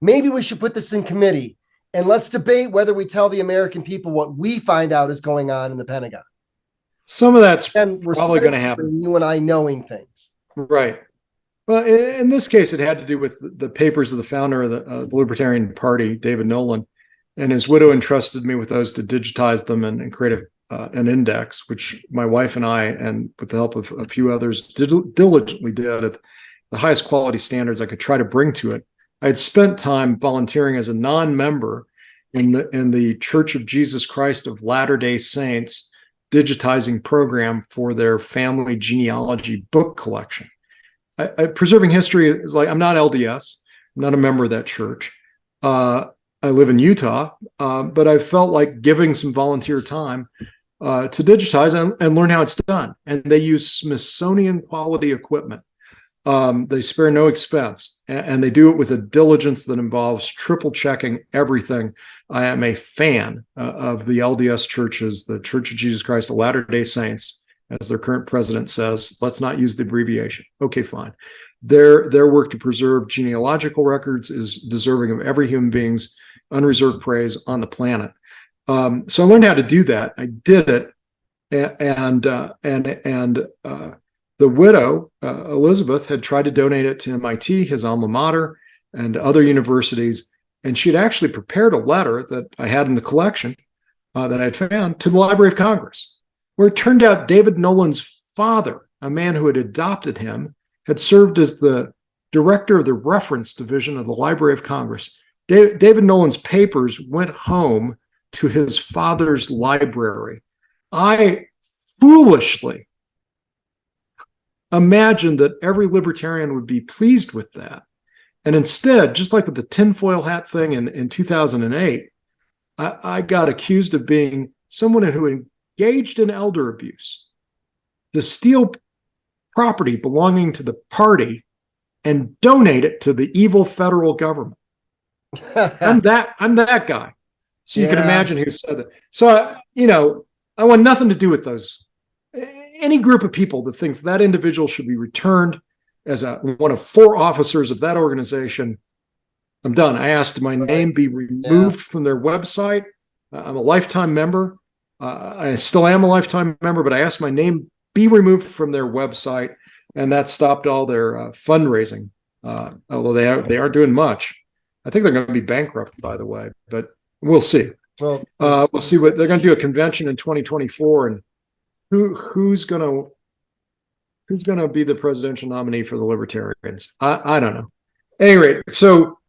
Maybe we should put this in committee, and let's debate whether we tell the American people what we find out is going on in the Pentagon. Some of that's probably going to happen. You and I knowing things. Right. Well, in this case, it had to do with the papers of the founder of the Libertarian Party, David Nolan, and his widow entrusted me with those to digitize them and create an index, which my wife and I, and with the help of a few others, diligently did at the highest quality standards I could try to bring to it. I had spent time volunteering as a non-member in the Church of Jesus Christ of Latter-day Saints digitizing program for their family genealogy book collection. Preserving history is like, I'm not LDS, I'm not a member of that church. I live in Utah, but I felt like giving some volunteer time to digitize and learn how it's done. And they use Smithsonian quality equipment. They spare no expense, and they do it with a diligence that involves triple checking everything. I am a fan of the LDS churches, the Church of Jesus Christ of Latter-day Saints. As their current president says, let's not use the abbreviation. Okay, fine. Their work to preserve genealogical records is deserving of every human being's unreserved praise on the planet. So I learned how to do that. I did it, and the widow, Elizabeth, had tried to donate it to MIT, his alma mater, and other universities, and she had actually prepared a letter that I had in the collection that I'd found to the Library of Congress, where it turned out David Nolan's father, a man who had adopted him, had served as the director of the reference division of the Library of Congress. David Nolan's papers went home to his father's library. I foolishly imagined that every libertarian would be pleased with that. And instead, just like with the tinfoil hat thing in 2008, I got accused of being someone who engaged in elder abuse, to steal property belonging to the party and donate it to the evil federal government. I'm that guy. So you can imagine who said that. So, I want nothing to do with those. Any group of people that thinks that individual should be returned as one of 4 officers of that organization, I'm done. I asked my name be removed from their website. I'm a lifetime member. I still am a lifetime member, but I asked my name be removed from their website, and that stopped all their fundraising. Although they aren't doing much. I think they're going to be bankrupt, by the way, but we'll see. Well, we'll see what they're going to do. A convention in 2024, and who's going to be the presidential nominee for the Libertarians? I don't know. At any rate, so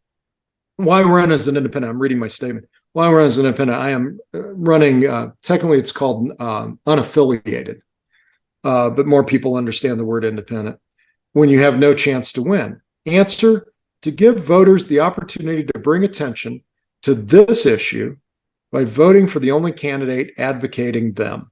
why run as an independent? I'm reading my statement. Why run as an independent? I am running. Technically, it's called unaffiliated, but more people understand the word independent. When you have no chance to win. Answer: to give voters the opportunity to bring attention to this issue by voting for the only candidate advocating them.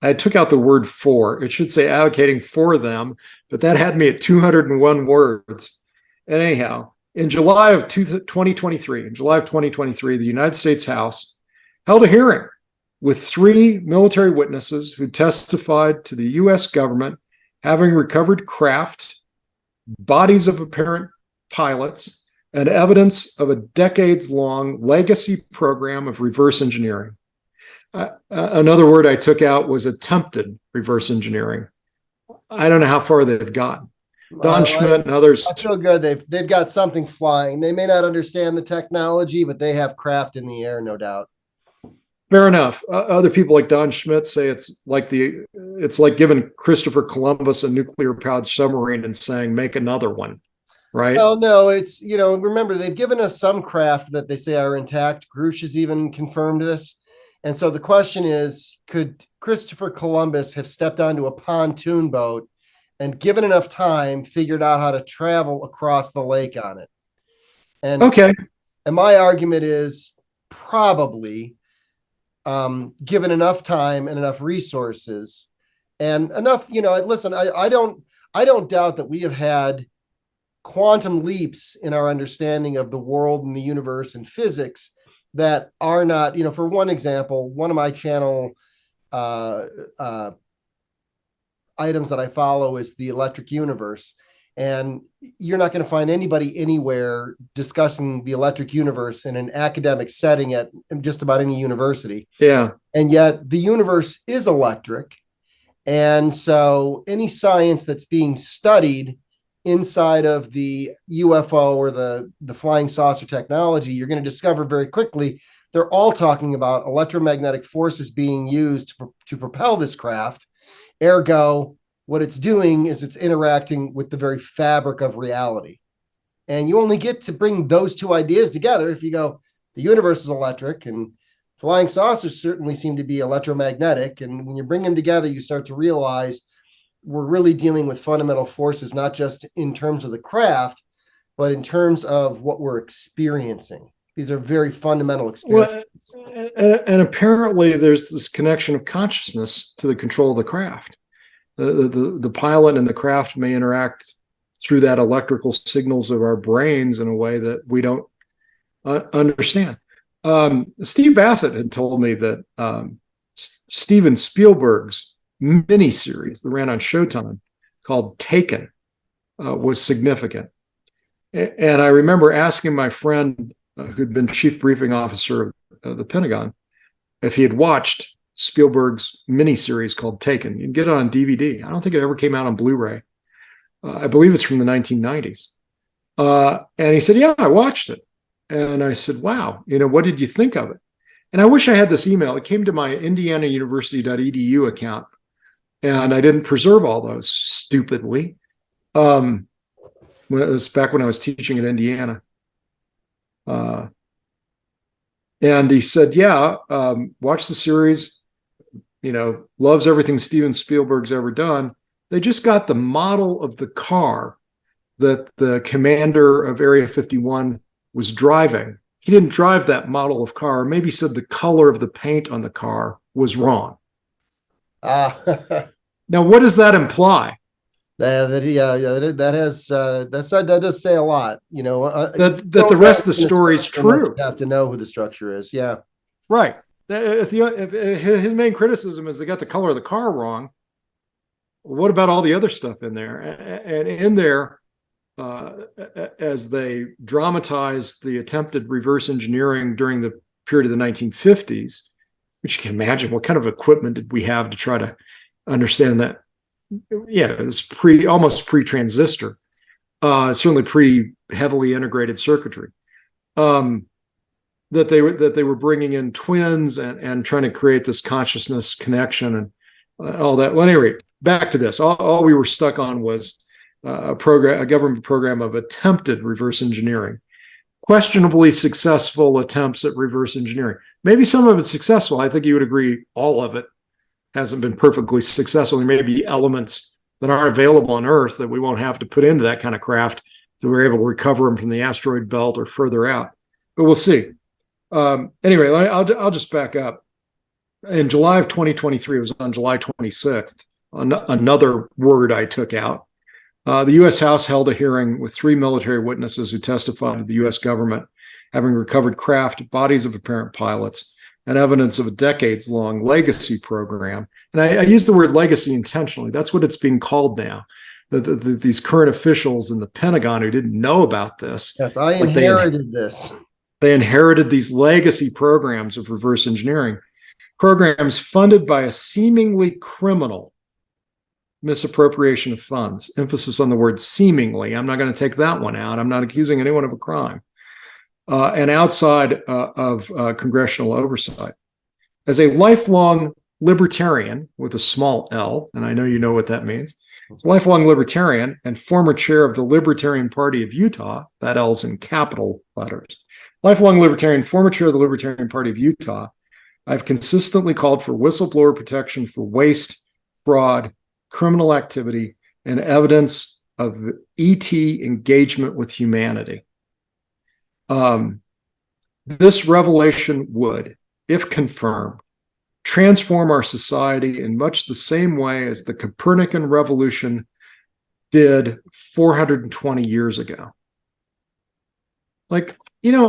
I took out the word for. It should say advocating for them, but that had me at 201 words. And anyhow, in July of 2023, the United States House held a hearing with 3 military witnesses who testified to the U.S. government having recovered craft, bodies of apparent pilots, and evidence of a decades-long legacy program of reverse engineering. Another word I took out was attempted reverse engineering. I don't know how far they've gotten. Don Schmidt and others. I feel good. They've got something flying. They may not understand the technology, but they have craft in the air, no doubt. Fair enough. Other people like Don Schmidt say it's like giving Christopher Columbus a nuclear-powered submarine and saying, make another one, right? Well, no, it's, remember, they've given us some craft that they say are intact. Grush has even confirmed this. And so the question is, could Christopher Columbus have stepped onto a pontoon boat and given enough time, figured out how to travel across the lake on it? And okay. And my argument is probably, given enough time and enough resources and enough, listen, I don't doubt that we have had quantum leaps in our understanding of the world and the universe and physics that are not, for one example, one of my channel items that I follow is the electric universe. And you're not going to find anybody anywhere discussing the electric universe in an academic setting at just about any university. Yeah. And yet the universe is electric. And so any science that's being studied inside of the UFO or the flying saucer technology, you're going to discover very quickly they're all talking about electromagnetic forces being used to propel this craft. Ergo, what it's doing is it's interacting with the very fabric of reality. And you only get to bring those two ideas together if you go, the universe is electric and flying saucers certainly seem to be electromagnetic. And when you bring them together, you start to realize we're really dealing with fundamental forces, not just in terms of the craft, but in terms of what we're experiencing. These are very fundamental experiences. Well, and apparently there's this connection of consciousness to the control of the craft. The pilot and the craft may interact through that electrical signals of our brains in a way that we don't understand. Steve Bassett had told me that Steven Spielberg's miniseries that ran on Showtime called Taken was significant. And I remember asking my friend who'd been chief briefing officer of the Pentagon if he had watched Spielberg's miniseries called Taken. You can get it on DVD. I don't think it ever came out on Blu-ray. I believe it's from the 1990s. And he said, yeah, I watched it. And I said, wow, what did you think of it? And I wish I had this email. It came to my indianauniversity.edu account. And I didn't preserve all those stupidly. When it was back when I was teaching at Indiana. And he said, yeah, watch the series, loves everything Steven Spielberg's ever done. They just got the model of the car that the commander of Area 51 was driving he didn't drive that model of car. Maybe said the color of the paint on the car was wrong. Now, what does that imply? That does say a lot. That the rest of the story is true. You have to know who the structure is. Yeah, right. If his main criticism is they got the color of the car wrong, what about all the other stuff in there? And in there, as they dramatized the attempted reverse engineering during the period of the 1950s, which you can imagine, what kind of equipment did we have to try to understand that? Yeah, it's almost pre-transistor, certainly pre-heavily integrated circuitry. That they were bringing in twins and trying to create this consciousness connection and all that. Well, anyway, back to this. All we were stuck on was a government program of attempted reverse engineering, questionably successful attempts at reverse engineering. Maybe some of it's successful. I think you would agree all of it hasn't been perfectly successful. There may be elements that aren't available on Earth that we won't have to put into that kind of craft that we're able to recover them from the asteroid belt or further out. But we'll see. Anyway, I'll just back up. In July of 2023, it was on July 26th, another word I took out. The U.S. House held a hearing with 3 military witnesses who testified to the U.S. government having recovered craft, bodies of apparent pilots, and evidence of a decades-long legacy program. And I use the word legacy intentionally. That's what it's being called now. These current officials in the Pentagon who didn't know about this. Yes, I inherited this. They inherited these legacy programs of reverse engineering, programs funded by a seemingly criminal misappropriation of funds. Emphasis on the word seemingly. I'm not going to take that one out. I'm not accusing anyone of a crime. And outside of congressional oversight. As a lifelong libertarian with a small L, and I know you know what that means, as a lifelong libertarian and former chair of the Libertarian Party of Utah, that L's in capital letters, lifelong libertarian, former chair of the Libertarian Party of Utah, I've consistently called for whistleblower protection for waste, fraud, criminal activity, and evidence of ET engagement with humanity. This revelation would, if confirmed, transform our society in much the same way as the Copernican revolution did 420 years ago. Like,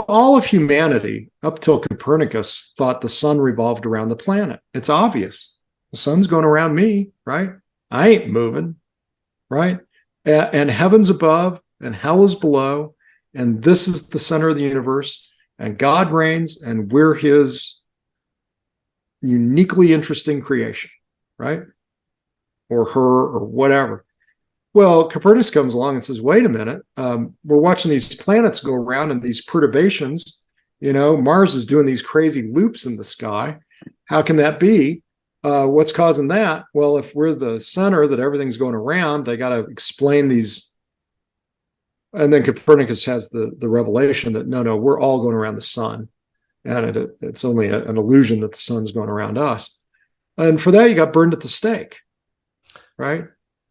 all of humanity up till Copernicus thought the sun revolved around the planet. It's obvious. The sun's going around me, right? I ain't moving, right? And heaven's above and hell is below. And this is the center of the universe, and God reigns, and we're his uniquely interesting creation, right? Or her, or whatever. Well, Copernicus comes along and says, wait a minute, we're watching these planets go around and these perturbations. Mars is doing these crazy loops in the sky. How can that be? What's causing that? Well, if we're the center that everything's going around, they got to explain these. And then Copernicus has the revelation that, no, we're all going around the sun. And it's only an illusion that the sun's going around us. And for that, you got burned at the stake, right?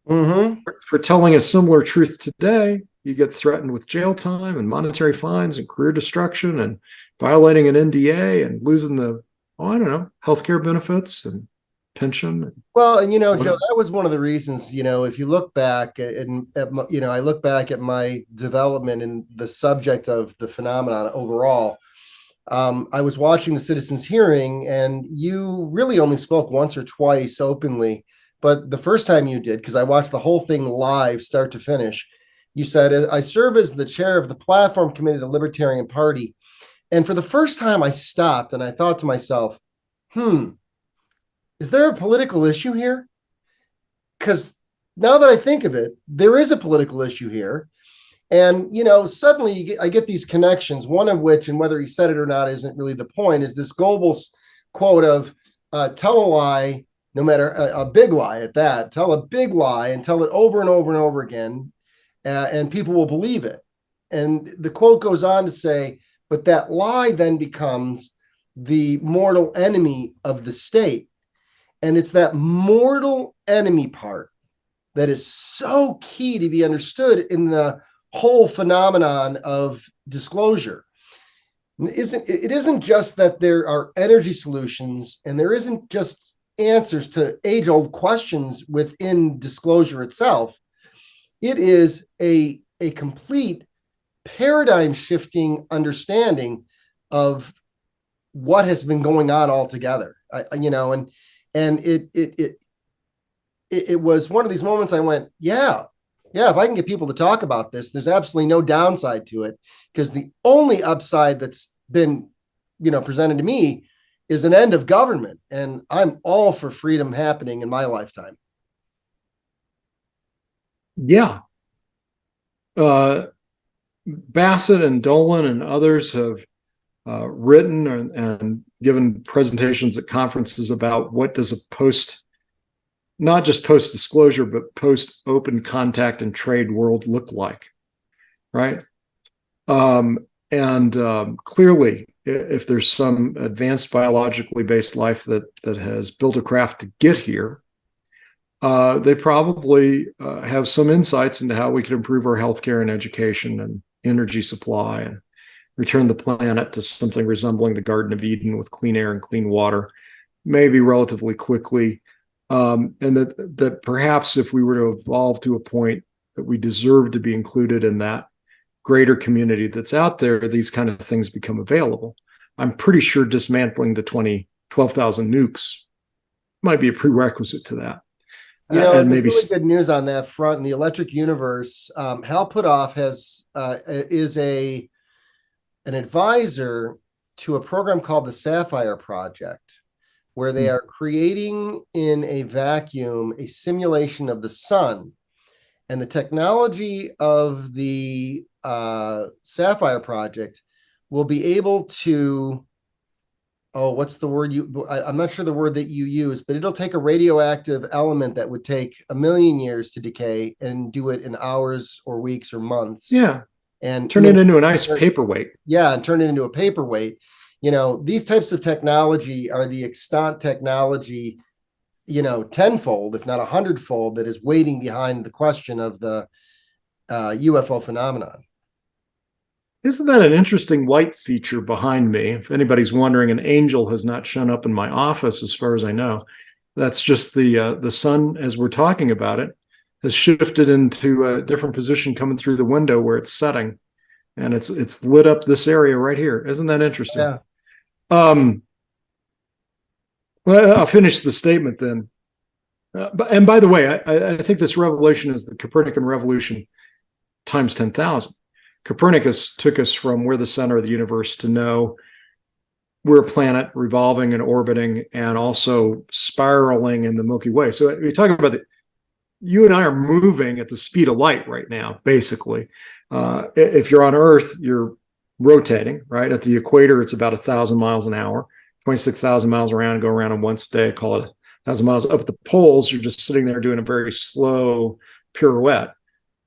Mm-hmm. For telling a similar truth today, you get threatened with jail time and monetary fines and career destruction and violating an NDA and losing healthcare benefits and pension. Well, and Joe, that was one of the reasons, if you look back I look back at my development in the subject of the phenomenon overall. I was watching the citizens hearing, and you really only spoke once or twice openly, but the first time you did, because I watched the whole thing live, start to finish, you said, I serve as the chair of the platform committee of the Libertarian Party. And for the first time I stopped and I thought to myself, is there a political issue here? Because now that I think of it, there is a political issue here. And, suddenly I get these connections, one of which, and whether he said it or not isn't really the point, is this Goebbels quote of tell a lie, no matter a big lie at that, tell a big lie and tell it over and over and over again, and people will believe it. And the quote goes on to say, but that lie then becomes the mortal enemy of the state. And it's that mortal enemy part that is so key to be understood in the whole phenomenon of disclosure. It isn't just that there are energy solutions, and there isn't just answers to age-old questions within disclosure itself. It is a complete paradigm shifting understanding of what has been going on altogether. It was one of these moments I went, yeah, if I can get people to talk about this, there's absolutely no downside to it, because the only upside that's been, presented to me is an end of government. And I'm all for freedom happening in my lifetime. Yeah. Bassett and Dolan and others have written and given presentations at conferences about what does a not just post-disclosure, but post-open contact and trade world look like, right? Clearly, if there's some advanced biologically based life that has built a craft to get here, they probably have some insights into how we can improve our healthcare and education and energy supply and return the planet to something resembling the Garden of Eden with clean air and clean water, maybe relatively quickly. And that perhaps if we were to evolve to a point that we deserve to be included in that greater community that's out there, these kind of things become available. I'm pretty sure dismantling the 12,000 nukes might be a prerequisite to that. And maybe really good news on that front. In the electric universe, Hal Puthoff is an advisor to a program called the Sapphire Project, where they are creating in a vacuum a simulation of the sun. And the technology of the Sapphire Project will be able to, what's the word I'm not sure the word that you use, but it'll take a radioactive element that would take 1 million years to decay and do it in hours or weeks or months. Yeah. And turn it into a nice paperweight. Yeah. And turn it into a paperweight. These types of technology are the extant technology, tenfold, if not 100-fold, that is waiting behind the question of the UFO phenomenon. Isn't that an interesting light feature behind me? If anybody's wondering, an angel has not shown up in my office as far as I know. That's just the sun, as we're talking about it, has shifted into a different position coming through the window where it's setting. And it's lit up this area right here. Isn't that interesting? Yeah. Well, I'll finish the statement then. And by the way, I think this revelation is the Copernican revolution times 10,000. Copernicus took us from we're the center of the universe to know we're a planet revolving and orbiting and also spiraling in the Milky Way. So we talk about you and I are moving at the speed of light right now, basically. If you're on Earth, you're rotating, right? At the equator, it's about 1,000 miles an hour, 26,000 miles around, go around in one day, call it 1,000 miles. Up at the poles, you're just sitting there doing a very slow pirouette.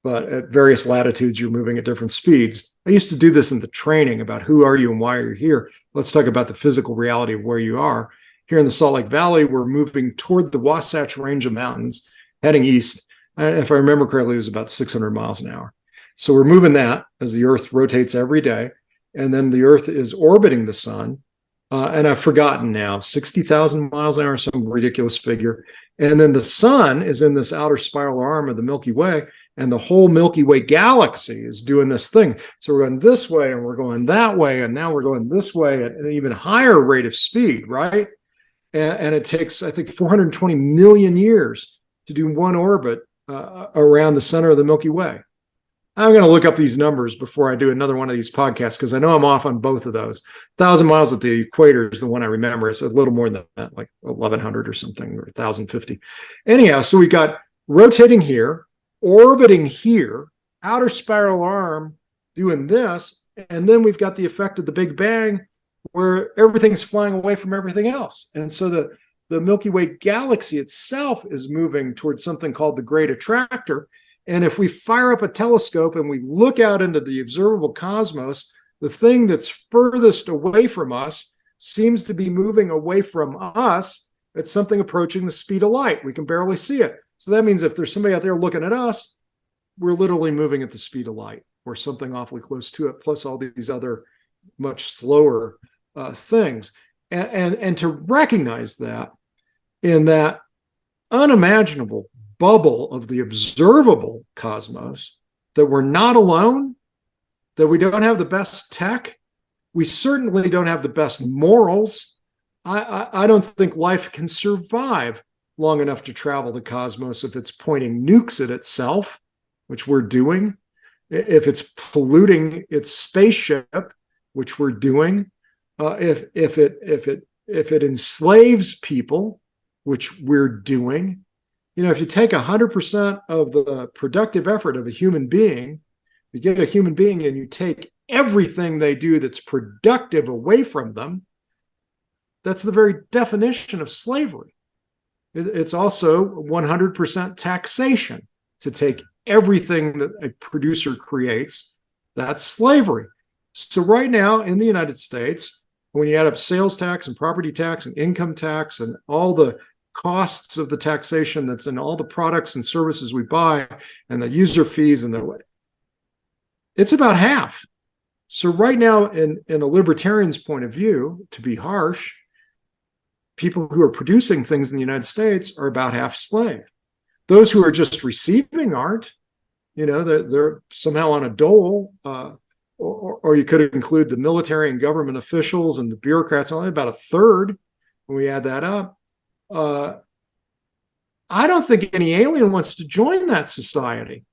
But at various latitudes, you're moving at different speeds. I used to do this in the training about who are you and why are you here. Let's talk about the physical reality of where you are. Here in the Salt Lake Valley, we're moving toward the Wasatch Range of mountains, heading east. And if I remember correctly, it was about 600 miles an hour. So we're moving that as the Earth rotates every day. And then the Earth is orbiting the sun. And I've forgotten now, 60,000 miles an hour, some ridiculous figure. And then the sun is in this outer spiral arm of the Milky Way. And the whole Milky Way galaxy is doing this thing. So we're going this way and we're going that way. And now we're going this way at an even higher rate of speed, right? And it takes, I think, 420 million years to do one orbit around the center of the Milky Way. I'm going to look up these numbers before I do another one of these podcasts, because I know I'm off on both of those. 1,000 miles at the equator is the one I remember. It's a little more than that, like 1,100 or something, or 1,050. Anyhow, so we got rotating here, orbiting here, outer spiral arm doing this, and then we've got the effect of the Big Bang where everything's flying away from everything else. And so the Milky Way galaxy itself is moving towards something called the Great Attractor. And if we fire up a telescope and we look out into the observable cosmos, the thing that's furthest away from us seems to be moving away from us at something approaching the speed of light. We can barely see it. So that means if there's somebody out there looking at us, we're literally moving at the speed of light or something awfully close to it, plus all these other much slower things. And to recognize that in that unimaginable bubble of the observable cosmos, that we're not alone, that we don't have the best tech, we certainly don't have the best morals. I don't think life can survive long enough to travel the cosmos if it's pointing nukes at itself, which we're doing, if it's polluting its spaceship, which we're doing, if it enslaves people, which we're doing. If you take 100% of the productive effort of a human being, you get a human being and you take everything they do that's productive away from them, that's the very definition of slavery. It's also 100% taxation. To take everything that a producer creates, that's slavery. So right now in the United States, when you add up sales tax and property tax and income tax and all the costs of the taxation that's in all the products and services we buy and the user fees and it's about half. So right now, in a libertarian's point of view, to be harsh, people who are producing things in the United States are about half slave. Those who are just receiving aren't. They're somehow on a dole, or you could include the military and government officials and the bureaucrats, only about a third when we add that up. I don't think any alien wants to join that society.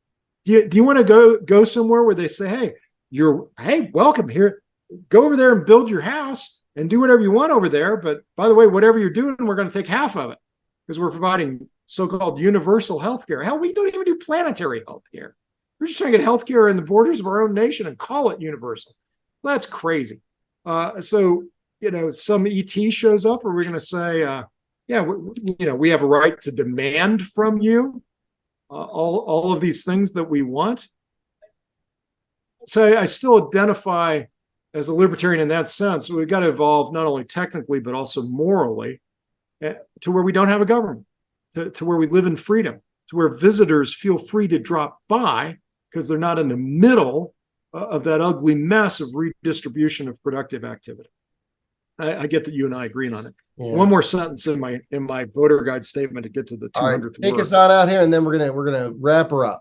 Do you want to go somewhere where they say, hey, welcome here, go over there and build your house and do whatever you want over there. But by the way, whatever you're doing, we're going to take half of it because we're providing so-called universal healthcare. Hell, we don't even do planetary healthcare. We're just trying to get healthcare in the borders of our own nation and call it universal. Well, that's crazy. So some ET shows up, or we're going to say, we have a right to demand from you all of these things that we want. So I still identify as a libertarian in that sense. We've got to evolve not only technically, but also morally to where we don't have a government, to where we live in freedom, to where visitors feel free to drop by because they're not in the middle of that ugly mess of redistribution of productive activity. I get that you and I agree on it. Yeah. One more sentence in my voter guide statement to get to the 200th word. Take us on out here, and then we're gonna wrap her up.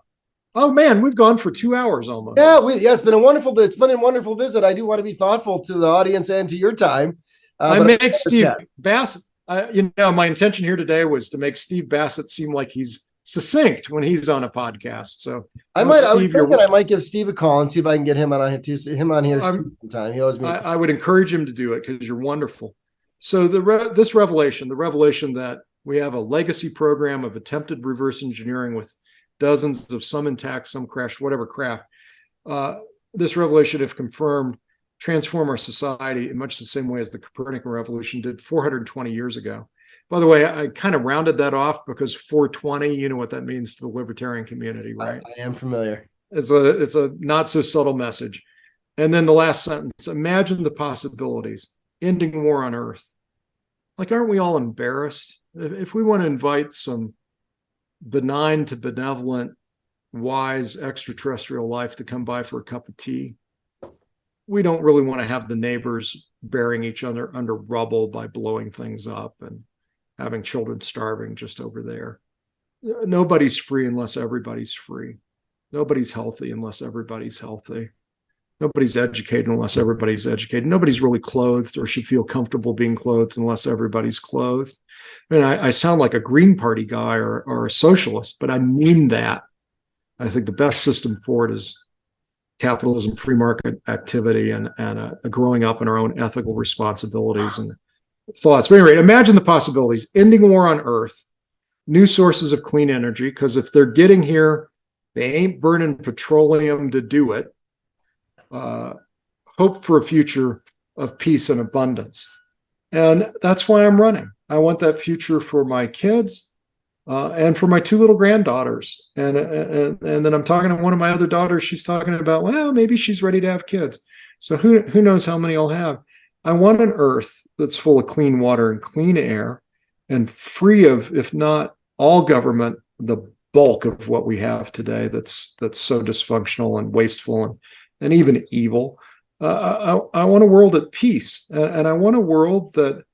Oh man, we've gone for 2 hours almost. Yeah, it's been a wonderful visit. I do want to be thoughtful to the audience and to your time. I make Steve Bassett. My intention here today was to make Steve Bassett seem like he's succinct when he's on a podcast. So I might give Steve a call and see if I can get him on here too. Sometime. He owes me. I would encourage him to do it because you're wonderful. So this revelation, the revelation that we have a legacy program of attempted reverse engineering with dozens of some intact, some crashed, whatever craft. This revelation, if confirmed, transform our society in much the same way as the Copernican revolution did 420 years ago. By the way, I kind of rounded that off because 420, you know what that means to the libertarian community, right? I am familiar. It's a not so subtle message. And then the last sentence, imagine the possibilities, ending war on Earth. Like, aren't we all embarrassed? If we want to invite some benign to benevolent, wise extraterrestrial life to come by for a cup of tea, we don't really want to have the neighbors burying each other under rubble by blowing things up and having children starving just over there. Nobody's free unless everybody's free. Nobody's healthy unless everybody's healthy. Nobody's educated unless everybody's educated. Nobody's really clothed or should feel comfortable being clothed unless everybody's clothed. I mean, I sound like a Green Party guy or a socialist, but I mean that. I think the best system for it is capitalism, free market activity, and a growing up in our own ethical responsibilities and thoughts. But anyway, imagine the possibilities. Ending war on Earth, new sources of clean energy, because if they're getting here, they ain't burning petroleum to do it. Hope for a future of peace and abundance. And that's why I'm running. I want that future for my kids and for my two little granddaughters. And then I'm talking to one of my other daughters. She's talking about, well, maybe she's ready to have kids. So who knows how many I'll have. I want an Earth that's full of clean water and clean air and free of, if not all government, the bulk of what we have today that's so dysfunctional and wasteful and even evil. I want a world at peace, and I want a world that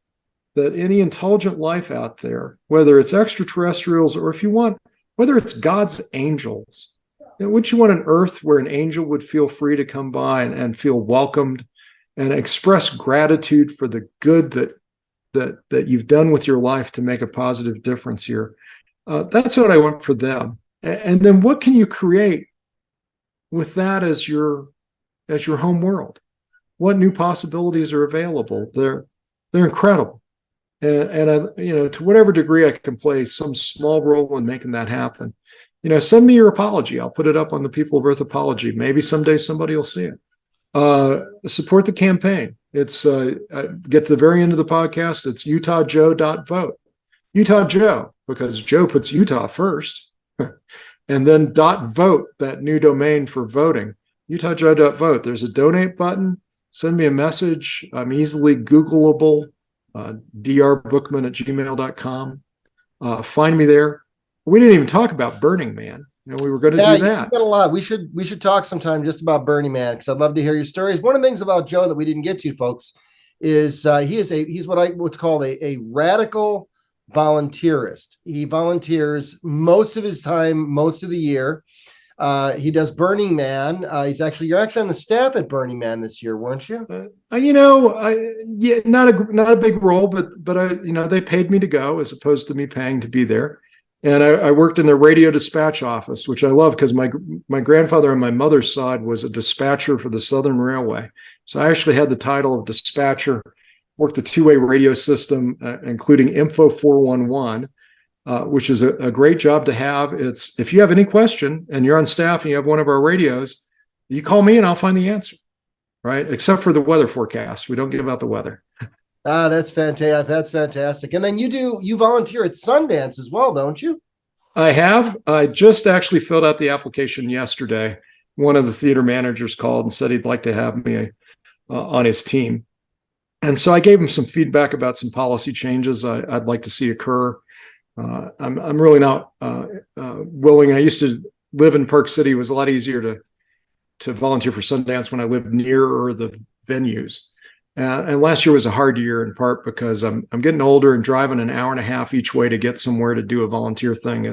any intelligent life out there, whether it's extraterrestrials or if you want, whether it's God's angels, wouldn't you want an earth where an angel would feel free to come by and feel welcomed and express gratitude for the good that you've done with your life to make a positive difference here? That's what I want for them. And then what can you create with that as your home world? What new possibilities are available? They're incredible. And I, to whatever degree I can play some small role in making that happen, send me your apology. I'll put it up on the People of Earth apology. Maybe someday somebody will see it. Support the campaign. It's get to the very end of the podcast. It's utahjoe.vote. Utah Joe, because Joe puts Utah first, and then .vote, that new domain for voting. utahjoe.vote. There's a donate button. Send me a message. I'm easily Googleable. drbuchman@gmail.com. Find me there. We didn't even talk about Burning Man. We were going to do that. You've got a lot. We should talk sometime just about Burning Man, because I'd love to hear your stories. One of the things about Joe that we didn't get to, folks, is he's what's called a radical volunteerist. He volunteers most of his time, most of the year. He does Burning Man. You're actually on the staff at Burning Man this year, weren't you? Yeah, not a big role, but they paid me to go as opposed to me paying to be there. And I worked in the radio dispatch office, which I love because my grandfather on my mother's side was a dispatcher for the Southern Railway. So I actually had the title of dispatcher, worked the two-way radio system, including Info 411. Which is a great job to have. It's if you have any question and you're on staff and you have one of our radios, you call me and I'll find the answer, right? Except for the weather forecast. We don't give out the weather. That's fantastic. That's fantastic. And then you volunteer at Sundance as well, don't you? I have. I just actually filled out the application yesterday. One of the theater managers called and said he'd like to have me on his team. And so I gave him some feedback about some policy changes I'd like to see occur. I'm really not willing. I used to live in Park City. It was a lot easier to volunteer for Sundance when I lived nearer the venues. And last year was a hard year in part because I'm getting older, and driving an hour and a half each way to get somewhere to do a volunteer thing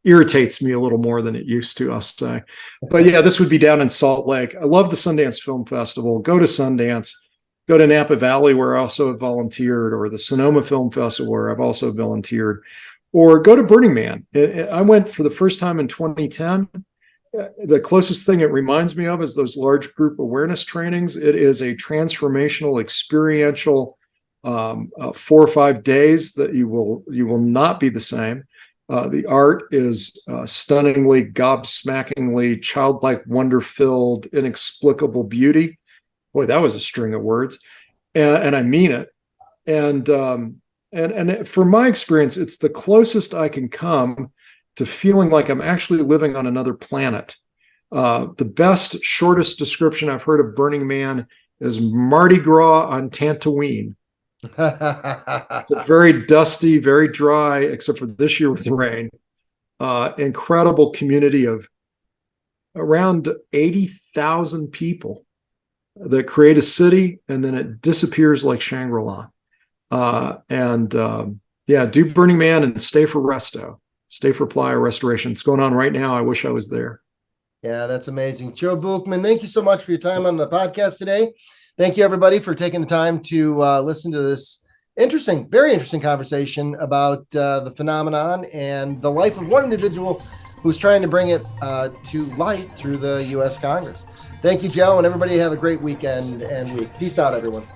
irritates me a little more than it used to, I'll say. But yeah, this would be down in Salt Lake. I love the Sundance Film Festival. Go to Sundance. Go to Napa Valley, where I also have volunteered, or the Sonoma Film Festival, where I've also volunteered, or go to Burning Man. I went for the first time in 2010. The closest thing it reminds me of is those large group awareness trainings. It is a transformational, experiential 4 or 5 days that you will not be the same. The art is stunningly, gobsmackingly, childlike, wonder-filled, inexplicable beauty. Boy, that was a string of words, and I mean it. And from my experience, it's the closest I can come to feeling like I'm actually living on another planet. The best, shortest description I've heard of Burning Man is Mardi Gras on Tatooine. It's very dusty, very dry, except for this year with the rain. Incredible community of around 80,000 people that create a city, and then it disappears like Shangri-La. Do Burning Man and stay for Resto. Stay for Playa Restoration. It's going on right now. I wish I was there. Yeah, that's amazing. Joe Buchman, thank you so much for your time on the podcast today. Thank you, everybody, for taking the time to listen to this very interesting conversation about the phenomenon and the life of one individual who's trying to bring it to light through the U.S. Congress. Thank you, Joe, and everybody have a great weekend and week. Peace out, everyone.